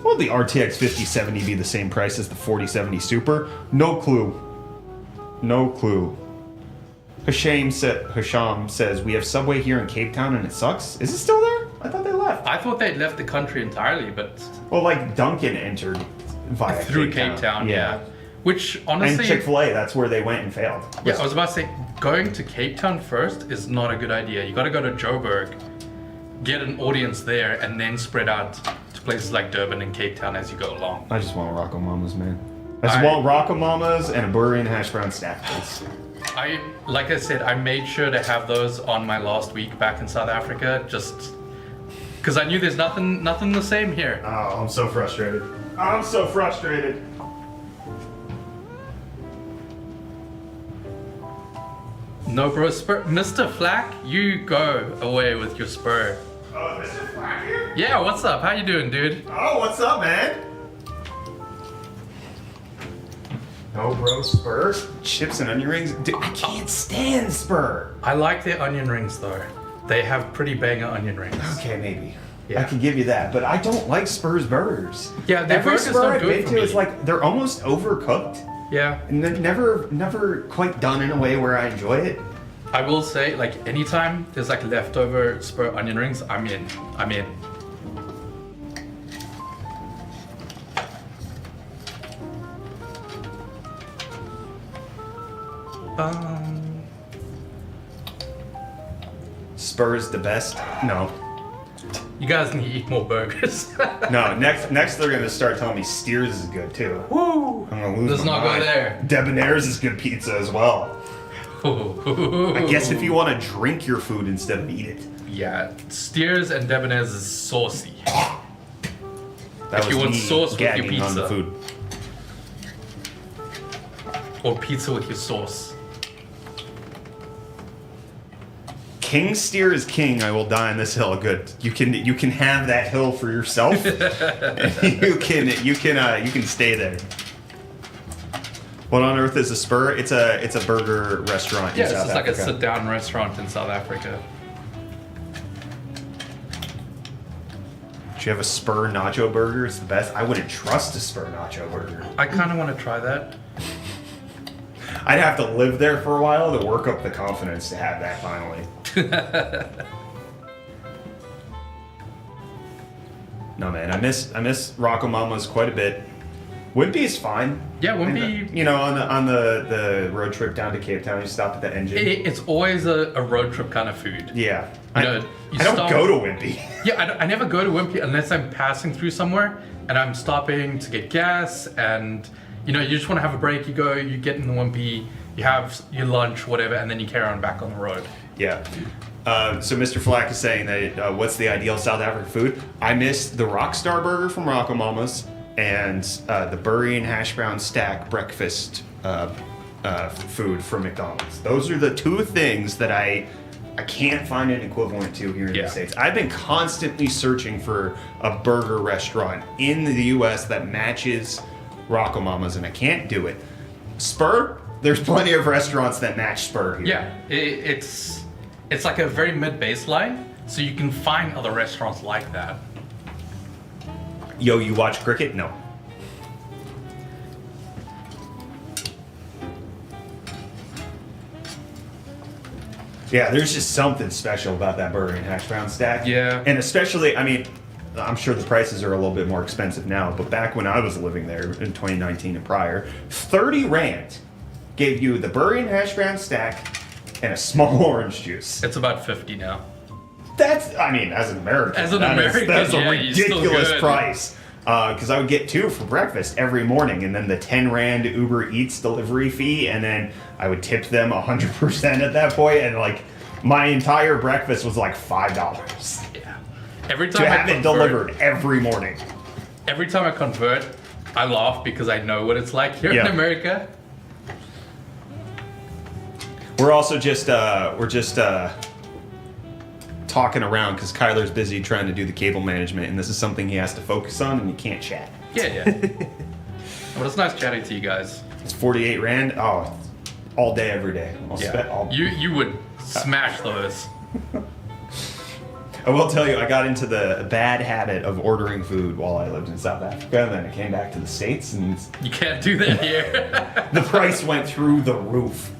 Will the RTX 5070 be the same price as the 4070 Super? No clue. No clue. Hisham says, we have Subway here in Cape Town and it sucks. Is it still there? I thought they left. I thought they'd left the country entirely, but Well, like Dunkin' entered via through Cape Town, yeah. Which And honestly, Chick-fil-A, that's where they went and failed. yeah, I was about to say, going to Cape Town first is not a good idea. You got to go to Joburg, get an audience there, and then spread out to places like Durban and Cape Town as you go along. I just want Rocco Mamas, man. I just want Rocco Mamas and a burger and hash brown stack, please. Like I said, I made sure to have those on my last week back in South Africa, just because I knew there's nothing the same here. Oh, I'm so frustrated. I'm so frustrated. No, bro, Spur, Mr. Flack, you go away with your Spur. Oh, Mr. Flack here? Yeah, what's up? How you doing, dude? Oh, what's up, man? No, bro, Spur. Chips and onion rings. Dude, I can't stand Spur. I like their onion rings though. They have pretty banger onion rings. Okay, maybe. Yeah. I can give you that, but I don't like Spur's burgers. Yeah, their Every burgers Spur don't I've do it been for to me. is like they're almost overcooked, Yeah, and then never quite done in a way where I enjoy it. I will say, like, anytime there's like leftover Spur onion rings, I'm in. bum. Spur's the best? No. You guys need to eat more burgers. No, next they're gonna start telling me Steers is good too. Woo! I'm gonna lose Let's my not go mind. there. Debonair's is good pizza as well. I guess if you want to drink your food instead of eat it. Yeah, Steers and Debonair's is saucy. That If you was want me sauce with your gagging on the pizza. food. Or pizza with your sauce. King Steer is king. I will die on this hill. Good. You can have that hill for yourself. you can stay there. What on earth is a Spur? It's a burger restaurant Yeah, in it's South just like a Africa. sit-down restaurant in South Africa. Do you have a Spur nacho burger? It's the best. I wouldn't trust a Spur nacho burger. I kind of want to try that. I'd have to live there for a while to work up the confidence to have that finally. No man, I miss Rocco Mama's quite a bit. Wimpy's fine. Yeah, Wimpy. You know, on the road trip down to Cape Town, you stop at the engine. It's always a road trip kind of food. Yeah. You know, you I don't stop- go to Wimpy. Yeah, I never go to Wimpy unless I'm passing through somewhere and I'm stopping to get gas, and you know, you just want to have a break. You go, you get in the Wimpy, you have your lunch, whatever, and then you carry on back on the road. Yeah. So Mr. Flack is saying that what's the ideal South African food? I miss the Rockstar Burger from Rocco Mama's and the Burry and Hash Brown Stack breakfast food from McDonald's. Those are the two things that I can't find an equivalent to here in the States. I've been constantly searching for a burger restaurant in the U.S. that matches Rocco Mama's, and I can't do it. Spur, there's plenty of restaurants that match Spur here. Yeah, it's like a very mid baseline, so you can find other restaurants like that. Yo, you watch cricket? No. Yeah, there's just something special about that burger and hash brown stack. Yeah. And especially, I mean, I'm sure the prices are a little bit more expensive now, but back when I was living there in 2019 and prior, 30 Rand gave you the burger and hash brown stack and a small orange juice. It's about 50 now. That's, I mean, as an American, As an that is- American, that's a yeah, you're still ridiculous good. price. Because I would get 2 for breakfast every morning, and then the 10 Rand Uber Eats delivery fee, and then I would tip them 100% at that point, and like my entire breakfast was like $5 Yeah. Every time to I have it convert, delivered every morning. every time I convert, I laugh because I know what it's like here in Yeah. America. We're also just talking around because Kyler's busy trying to do the cable management, and this is something he has to focus on, and you can't chat. Yeah. But it's nice chatting to you guys. It's 48 Rand. Oh, all day, every day. Yeah. You would smash those. I will tell you, I got into the bad habit of ordering food while I lived in South Africa, and then I came back to the States, and You can't do that here. the price went through the roof.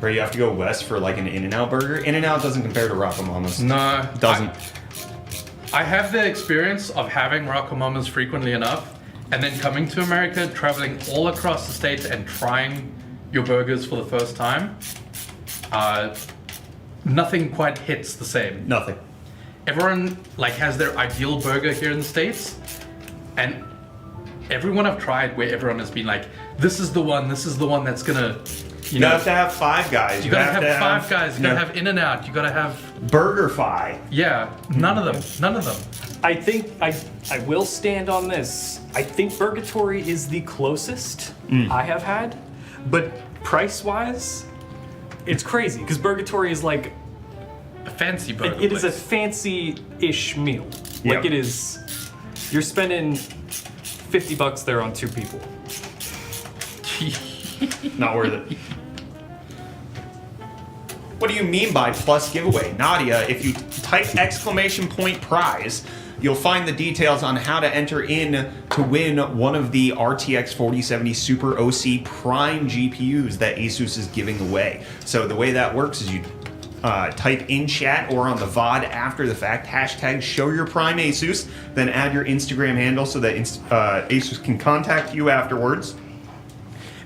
Where you have to go west for like an In-N-Out burger. In-N-Out doesn't compare to Rocco Mama's. No, Doesn't. I have the experience of having Rocco Mamas frequently enough, and then coming to America, traveling all across the states, and trying your burgers for the first time. Nothing quite hits the same. Nothing. Everyone like has their ideal burger here in the States, and everyone I've tried where everyone has been like, this is the one that's gonna, You have to have Five Guys. you gotta have to Five Guys, you gotta yeah, have In-N-Out, you gotta have, Burger Fi. yeah, none of them. I think I will stand on this. I think Burgatory is the closest I have had, but price-wise, it's crazy because Burgatory is like A fancy burger it is a place. fancy-ish meal. Like Yep. it is, you're spending $50 there on 2 people. Not worth it. What do you mean by plus giveaway? Nadia, if you type !prize, you'll find the details on how to enter in to win one of the RTX 4070 Super OC Prime GPUs that ASUS is giving away. So the way that works is you type in chat or on the VOD after the fact, hashtag showyourprimeasus, then add your Instagram handle so that ASUS can contact you afterwards.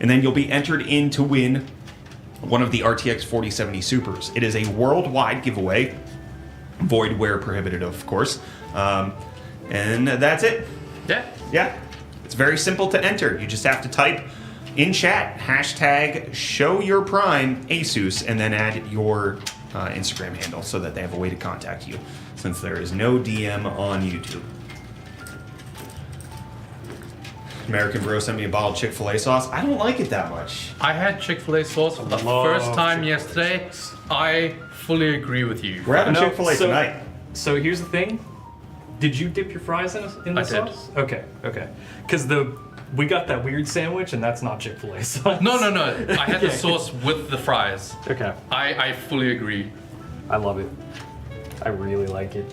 and then you'll be entered in to win one of the RTX 4070 Supers. It is a worldwide giveaway, void where prohibited, of course, and that's it. Yeah, it's very simple to enter. You just have to type in chat hashtag show your prime ASUS and then add your Instagram handle so that they have a way to contact you, since there is no DM on YouTube. American Bro sent me a bottle of Chick-fil-A sauce. I don't like it that much. I had Chick-fil-A sauce for the first time yesterday. I fully agree with you. We're having No, Chick-fil-A so- tonight. So here's the thing. Did you dip your fries in the I did. sauce? Okay. Because we got that weird sandwich, and that's not Chick-fil-A sauce. No. I had the sauce with the fries. Okay. I fully agree. I love it. I really like it.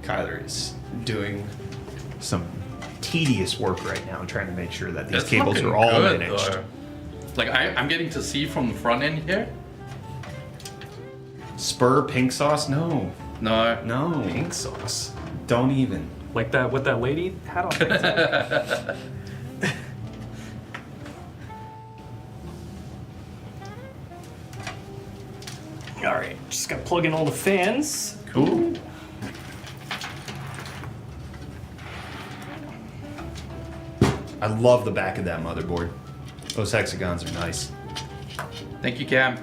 Kyler is doing some tedious work right now, trying to make sure that these It's cables looking are all good, managed. though. Like I'm getting to see from the front end here. Spur pink sauce? No. No. Pink sauce. Don't even. Like that, what that lady had on TikTok. All right, just gotta plug in all the fans. Cool. I love the back of that motherboard. Those hexagons are nice. Thank you, Cam.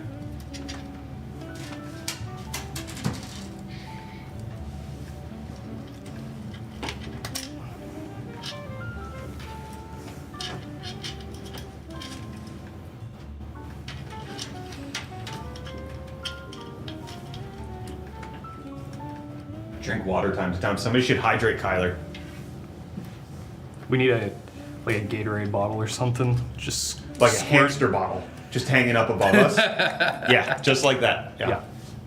Drink water time to time. Somebody should hydrate Kyler. We need a Gatorade bottle or something. Just Like a squirt- hamster bottle. Just hanging up above us. Yeah, just like that. Yeah.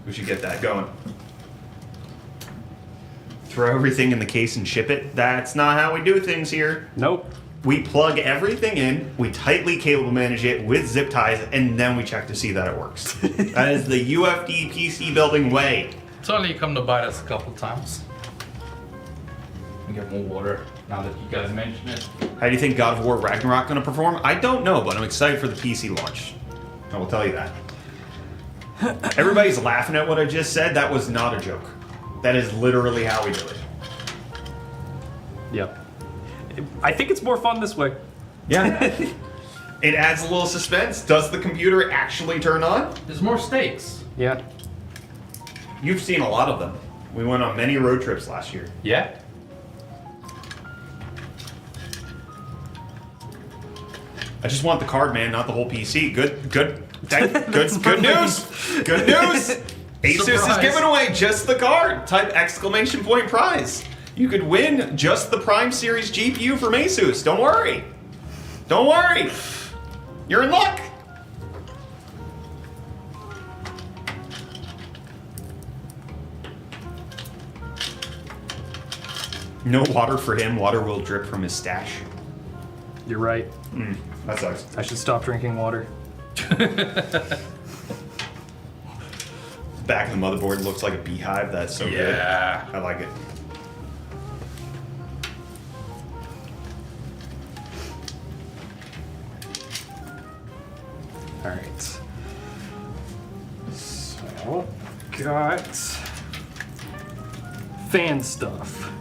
We should get that going. Throw everything in the case and ship it. That's not how we do things here. Nope. We plug everything in, we tightly cable manage it with zip ties, and then we check to see that it works. That is the UFD PC building way. It's only come to bite us a couple times. We get more water now that you guys mention it. How do you think God of War Ragnarok gonna perform? I don't know, but I'm excited for the PC launch. I will tell you that. Everybody's laughing at what I just said. That was not a joke. That is literally how we do it. Yep. I think it's more fun this way. Yeah. It adds a little suspense. Does the computer actually turn on? There's more stakes. Yeah. You've seen a lot of them. We went on many road trips last year. Yeah. I just want the card, man, not the whole PC. Good news. Good news. ASUS is Surprise. giving away just the card. Type exclamation point prize. You could win just the Prime Series GPU from ASUS. Don't worry. Don't worry. You're in luck. No water for him. Water will drip from his stash. You're right. That sucks. I should stop drinking water. Back of the motherboard looks like a beehive. That's so Yeah. good. I like it. All right. So, got fan stuff.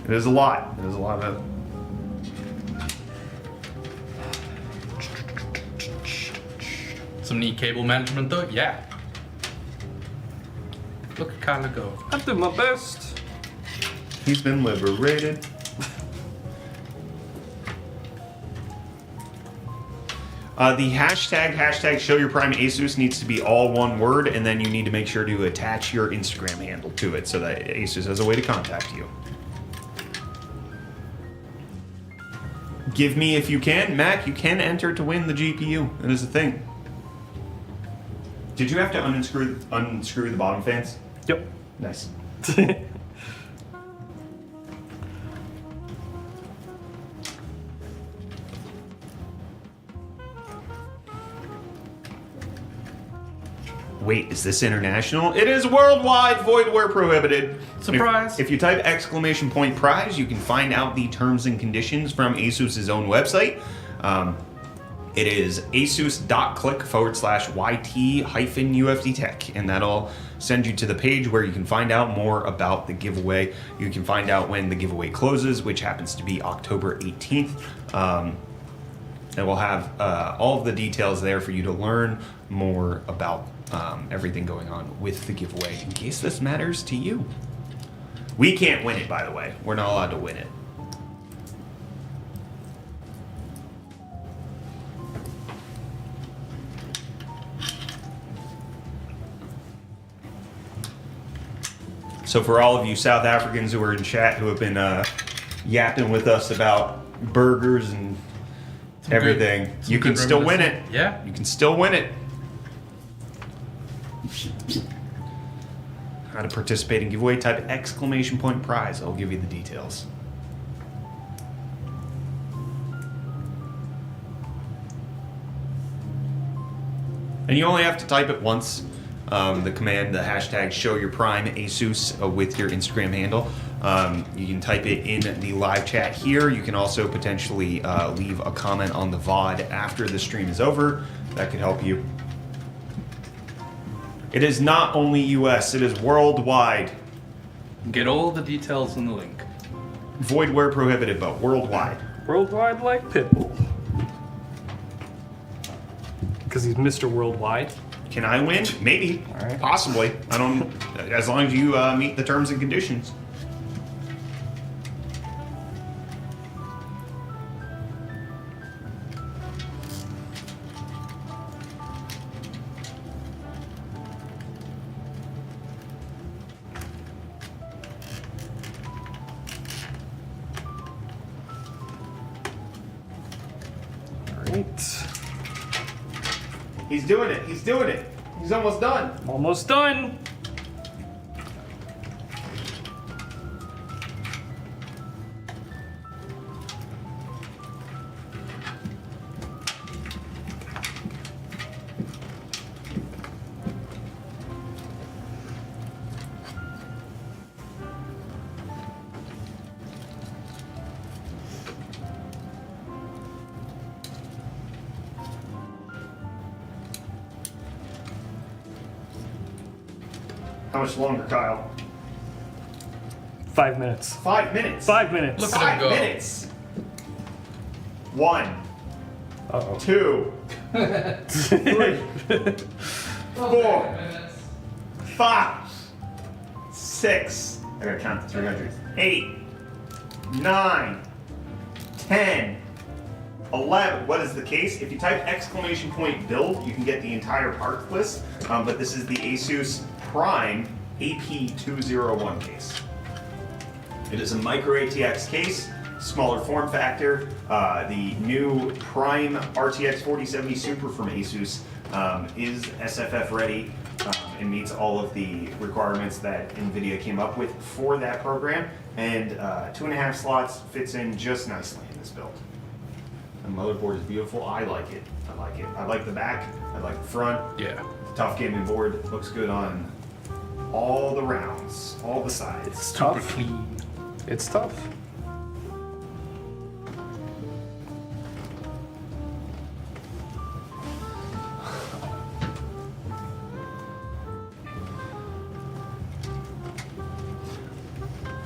It is a lot. It is a lot of. Some neat cable management though. Yeah. Look at Kyler go. I'm doing my best. He's been liberated. The hashtag show your prime ASUS needs to be all one word, and then you need to make sure to attach your Instagram handle to it so that ASUS has a way to contact you. Give me if you can. Mac, you can enter to win the GPU. That is a thing. Did you have to unscrew the bottom fans? Yep. Nice. Wait, is this international? It is worldwide, void where prohibited. Surprise. If you type !prize, you can find out the terms and conditions from ASUS's own website. It is asus.click/YT-UFDtech, and that'll send you to the page where you can find out more about the giveaway. You can find out when the giveaway closes, which happens to be October 18th. And we'll have all of the details there for you to learn more about everything going on with the giveaway, in case this matters to you. We can't win it, by the way. We're not allowed to win it. So for all of you South Africans who are in chat who have been yapping with us about burgers and everything, you can still win it. Yeah. You can still win it. How to participate in giveaway, type !prize. I'll give you the details. And you only have to type it once. The command, the hashtag #ShowYourPrime ASUS with your Instagram handle. You can type it in the live chat here. You can also potentially leave a comment on the VOD after the stream is over. That could help you. It is not only US, it is worldwide. Get all the details in the link. Void where prohibited, but worldwide. Worldwide like Pitbull. Because he's Mr. Worldwide. Can I win? Maybe. All right. Possibly. I don't. As long as you meet the terms and conditions. All right. He's doing it. He's doing it. He's almost done. Almost done. How much longer, Kyle? 5 minutes. 5 minutes. 5 minutes. Look at him go. 5 minutes. 1, Uh-oh. 2, 3, 4, 5, 6. I gotta count to 300. 8, 9, 10, 11. What is the case? If you type !build, you can get the entire part list. But this is the ASUS Prime AP201 case. It is a micro ATX case, smaller form factor. The new Prime RTX 4070 Super from ASUS is SFF ready and meets all of the requirements that NVIDIA came up with for that program. And 2.5 slots fits in just nicely in this build. The motherboard is beautiful. I like it. I like it. I like the back. I like the front. Yeah. Tough gaming board. Looks good on all the rounds, all the sides. It's tough. Clean. It's tough.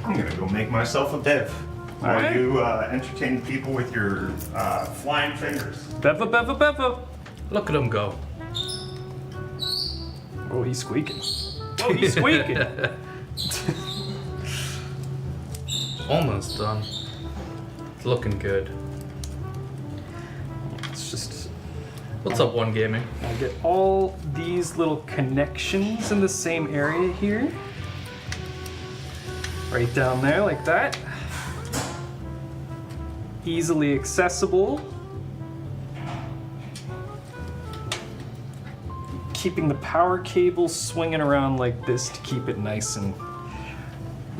I'm gonna go make myself a bev. While Alright. you entertain the people with your flying fingers. Beva, beva, beva. Look at him go. Oh, he's squeaking. Oh, he's squeaking. Almost done. It's looking good. It's just, What's up, One Gaming? I get all these little connections in the same area here. Right down there, like that. Easily accessible. Keeping the power cable swinging around like this to keep it nice and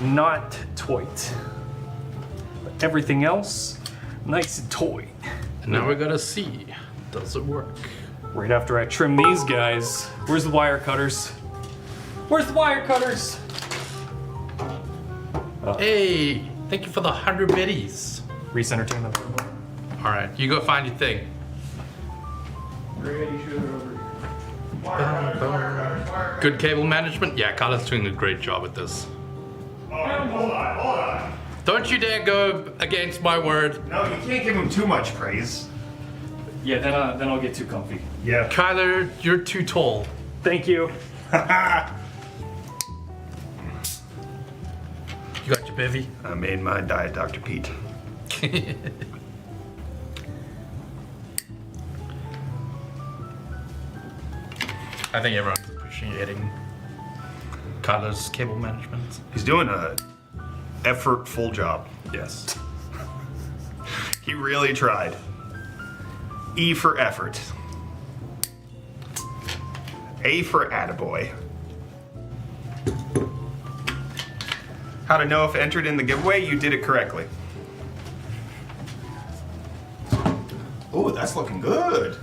not tight. But everything else, nice and toy. And now we gotta see, does it work? Right after I trim these guys. Where's the wire cutters? Where's the wire cutters? Hey, thank you for the 100 biddies. Reese Entertainment. All right, you go find your thing. Good cable management? Yeah, Carla's doing a great job at this. Hold on. Don't you dare go against my word. No, you can't give him too much praise. Yeah, then I'll get too comfy. Yeah. Kyler, you're too tall. Thank you. You got your bivy? I made my diet, Dr. Pete. I think everyone's appreciating Kyler's cable management. He's doing a effortful job. Yes. He really tried. E for effort. A for attaboy. How to know if entered in the giveaway? You did it correctly. Oh, that's looking good.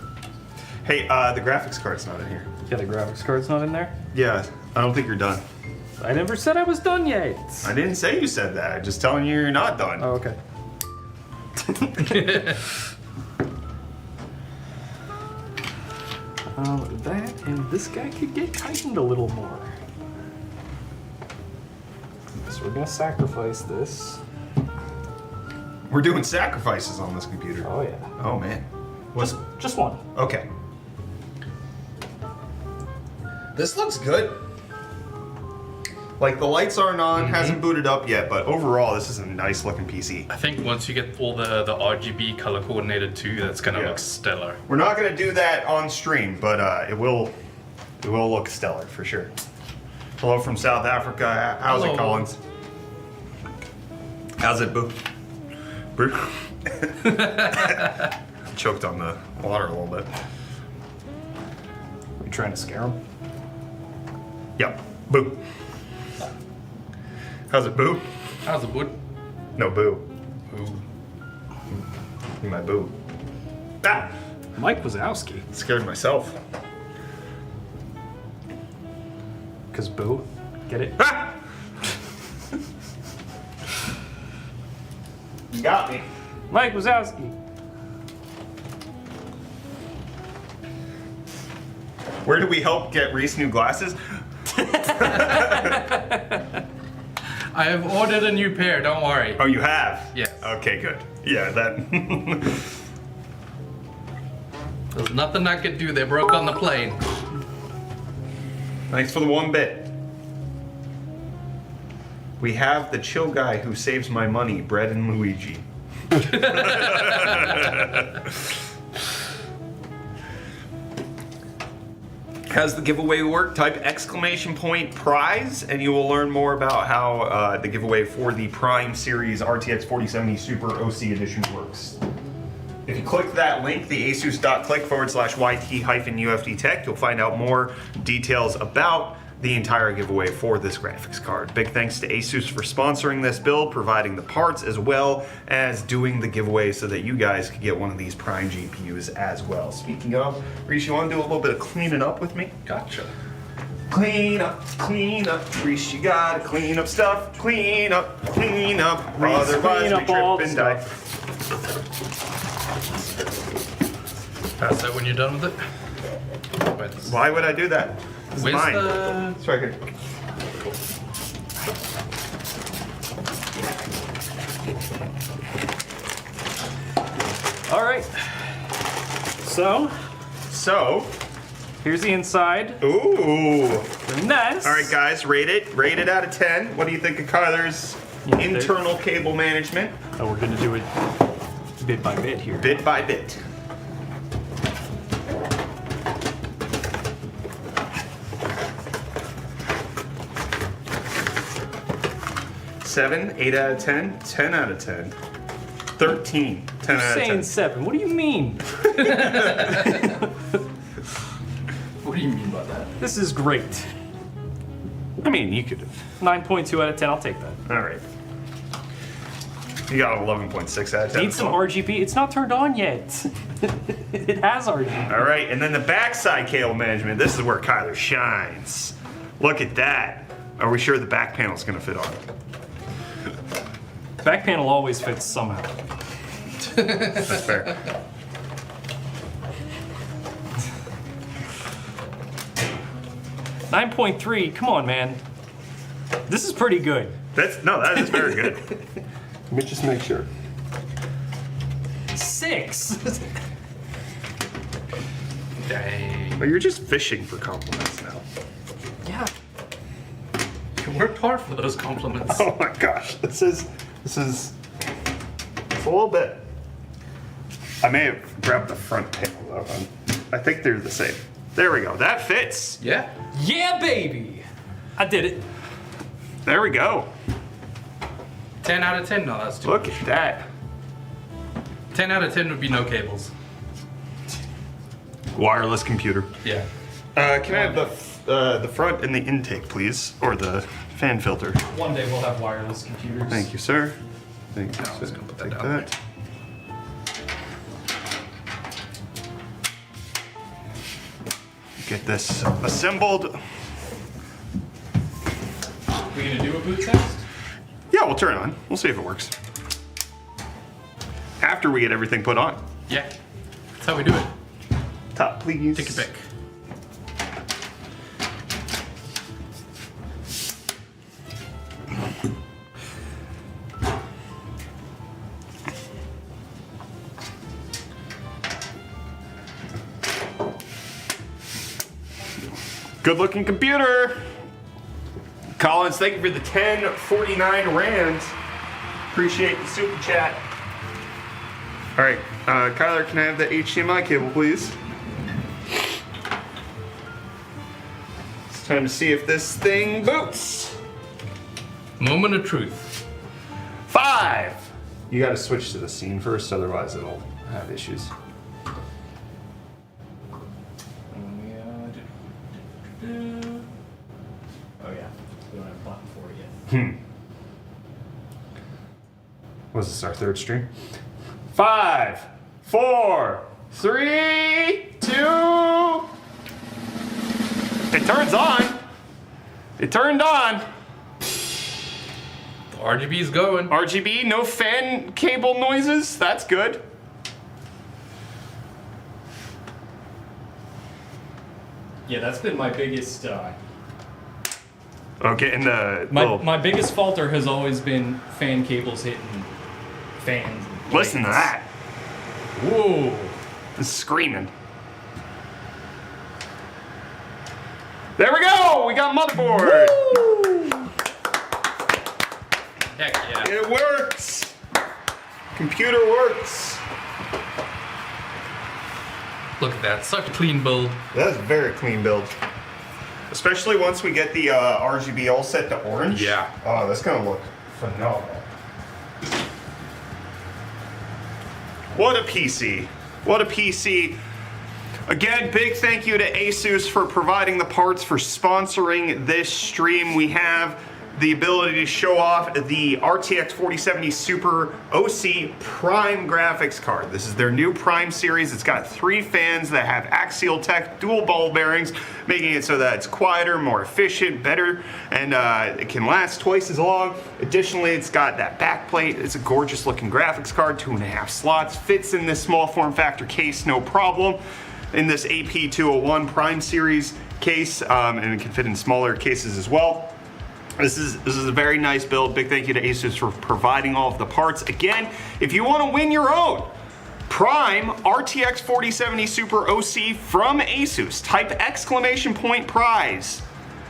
Hey, the graphics card's not in here. Yeah, the graphics card's not in there? Yeah, I don't think you're done. I never said I was done yet. I didn't say you said that. I'm just telling you you're not done. Oh, okay. That and this guy could get tightened a little more. So we're gonna sacrifice this. We're doing sacrifices on this computer. Oh yeah. Oh man. What's Just one. okay? This looks good. Like the lights aren't on, hasn't booted up yet, but overall this is a nice looking PC. I think once you get all the RGB color coordinated too, that's gonna Yeah. look stellar. We're not gonna do that on stream, but it will look stellar for sure. Hello from South Africa. How's Hello. it, Collins? How's it, Boo? Boo? Choked on the water a little bit. You trying to scare him? Yep. Boo. How's it, Boo? How's it, bud? No, Boo. Ooh. You my Boo. Ah! Mike Wazowski. Scared myself. Cause boo. Get it? Ah! You got me. Mike Wazowski. Where do we help get Reese new glasses? I have ordered a new pair, don't worry. Oh, you have? Yes. Okay, good. Yeah, that. There's nothing I could do, they broke on the plane. Thanks for the 1 bit. We have the chill guy who saves my money, Bread and Luigi. How's the giveaway work? Type !prize and you will learn more about how the giveaway for the Prime Series RTX 4070 Super OC Edition works. If you click that link, the asus.click/YT-UFD Tech, you'll find out more details about the entire giveaway for this graphics card. Big thanks to ASUS for sponsoring this build, providing the parts as well as doing the giveaway so that you guys could get one of these Prime GPUs as well. Speaking of, Reese, you want to do a little bit of cleaning up with me? Gotcha. Clean up, Reese, you gotta clean up stuff. Clean up, Reese, otherwise clean we up all trip the and die. Pass that when you're done with it. Wait, Why would I do that? This is where's mine. the... It's right here. All right. So, here's the inside. Ooh. The nice. All right, guys, rate it. Rate it out of 10. What do you think of Kyler's internal cable management? Oh, we're gonna do it bit by bit here. Bit by bit. Seven, 8 out of 10, 10 out of 10, 13, 10 out of 10. Saying 7. What do you mean? What do you mean by that? This is great. I mean, you could have. 9.2 out of 10. I'll take that. All right. You got 11.6 out of 10. Need some RGB. It's not turned on yet. It has RGB. All right, and then the backside cable management. This is where Kyler shines. Look at that. Are we sure the back panel's gonna fit on? Back panel always fits somehow. That's fair. $9.3. Come on, man. This is pretty good. That is very good. Let me just make sure. 6. Dang. Well, you're just fishing for compliments now. Yeah. You worked hard for those compliments. Oh my gosh, this is it's a little bit. I may have grabbed the front panel though. I think they're the same. There we go. That fits. Yeah. Yeah, baby. I did it. There we go. 10 out of 10. No, that's too. Look at that. 10 out of 10 would be no cables. Wireless computer. Yeah. Can I have the front and the intake, please, or the fan filter? One day we'll have wireless computers. Thank you, sir. Thank you. I was sir. gonna put that Take down. that. Get this assembled. We gonna do a boot test? Yeah, we'll turn it on. We'll see if it works. After we get everything put on. Yeah. That's how we do it. Top, please. Take your pick. Good looking computer. Collins, thank you for the 1049 rands. Appreciate the super chat. All right, Kyler, can I have the HDMI cable, please? It's time to see if this thing boots. Moment of truth. 5. You got to switch to the scene first, otherwise it'll have issues. Oh yeah, we don't have a button for it yet. Was this our third stream? 5, 4, 3, 2. It turns on. It turned on. The RGB's going. RGB, no fan cable noises. That's good. Yeah, that's been my biggest. Okay, and the little, My biggest falter has always been fan cables hitting fans. and listen to blades. that. Whoa. It's screaming. There we go. We got motherboard. Heck yeah. It works. Computer works. Look at that. Such a clean build. That's a very clean build. Especially once we get the RGB all set to orange. Yeah. Oh, that's gonna look phenomenal. What a PC. What a PC. Again, big thank you to ASUS for providing the parts, for sponsoring this stream. We have the ability to show off the RTX 4070 Super OC Prime graphics card. This is their new Prime series. It's got 3 fans that have axial tech, dual ball bearings, making it so that it's quieter, more efficient, better, and it can last twice as long. Additionally, it's got that back plate. It's a gorgeous looking graphics card, 2.5 slots, fits in this small form factor case, no problem. In this AP201 Prime series case, and it can fit in smaller cases as well. This is a very nice build. Big thank you to ASUS for providing all of the parts. Again, if you want to win your own Prime RTX 4070 Super OC from ASUS, type !prize.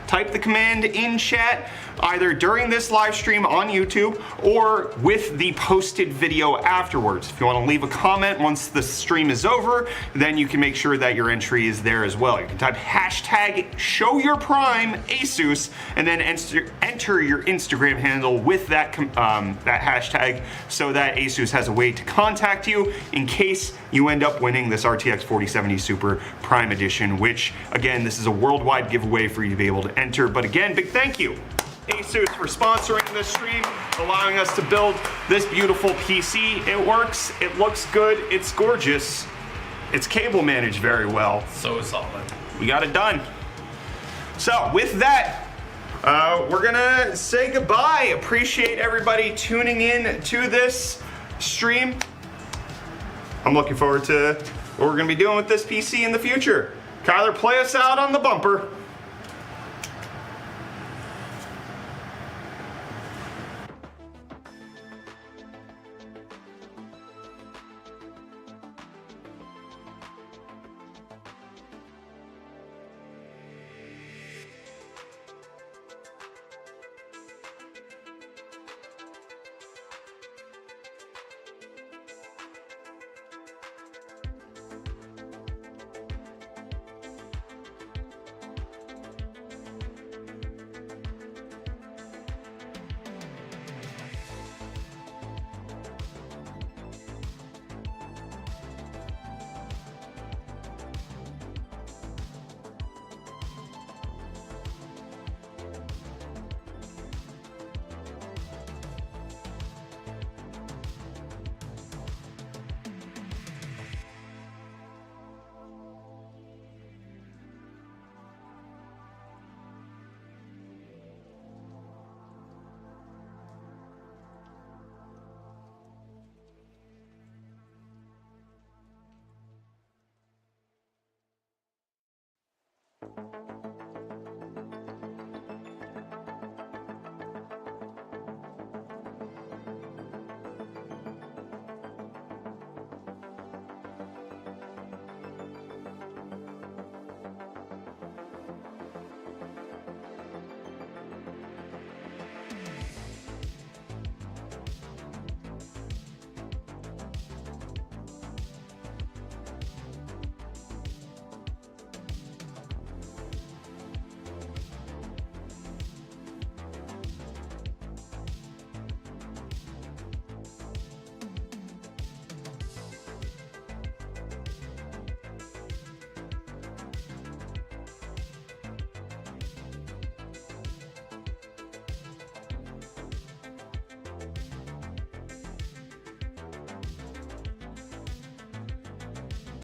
Type the command in chat either during this live stream on YouTube or with the posted video afterwards. If you want to leave a comment once the stream is over, then you can make sure that your entry is there as well. You can type #ShowYourPrime ASUS and then enter your Instagram handle with that hashtag so that ASUS has a way to contact you in case you end up winning this RTX 4070 Super Prime Edition, which again, this is a worldwide giveaway for you to be able to enter. But again, big thank you ASUS for sponsoring this stream, allowing us to build this beautiful PC. It works, it looks good, it's gorgeous. It's cable managed very well. So solid. We got it done. So with that, we're gonna say goodbye. Appreciate everybody tuning in to this stream. I'm looking forward to what we're gonna be doing with this PC in the future. Kyler, play us out on the bumper.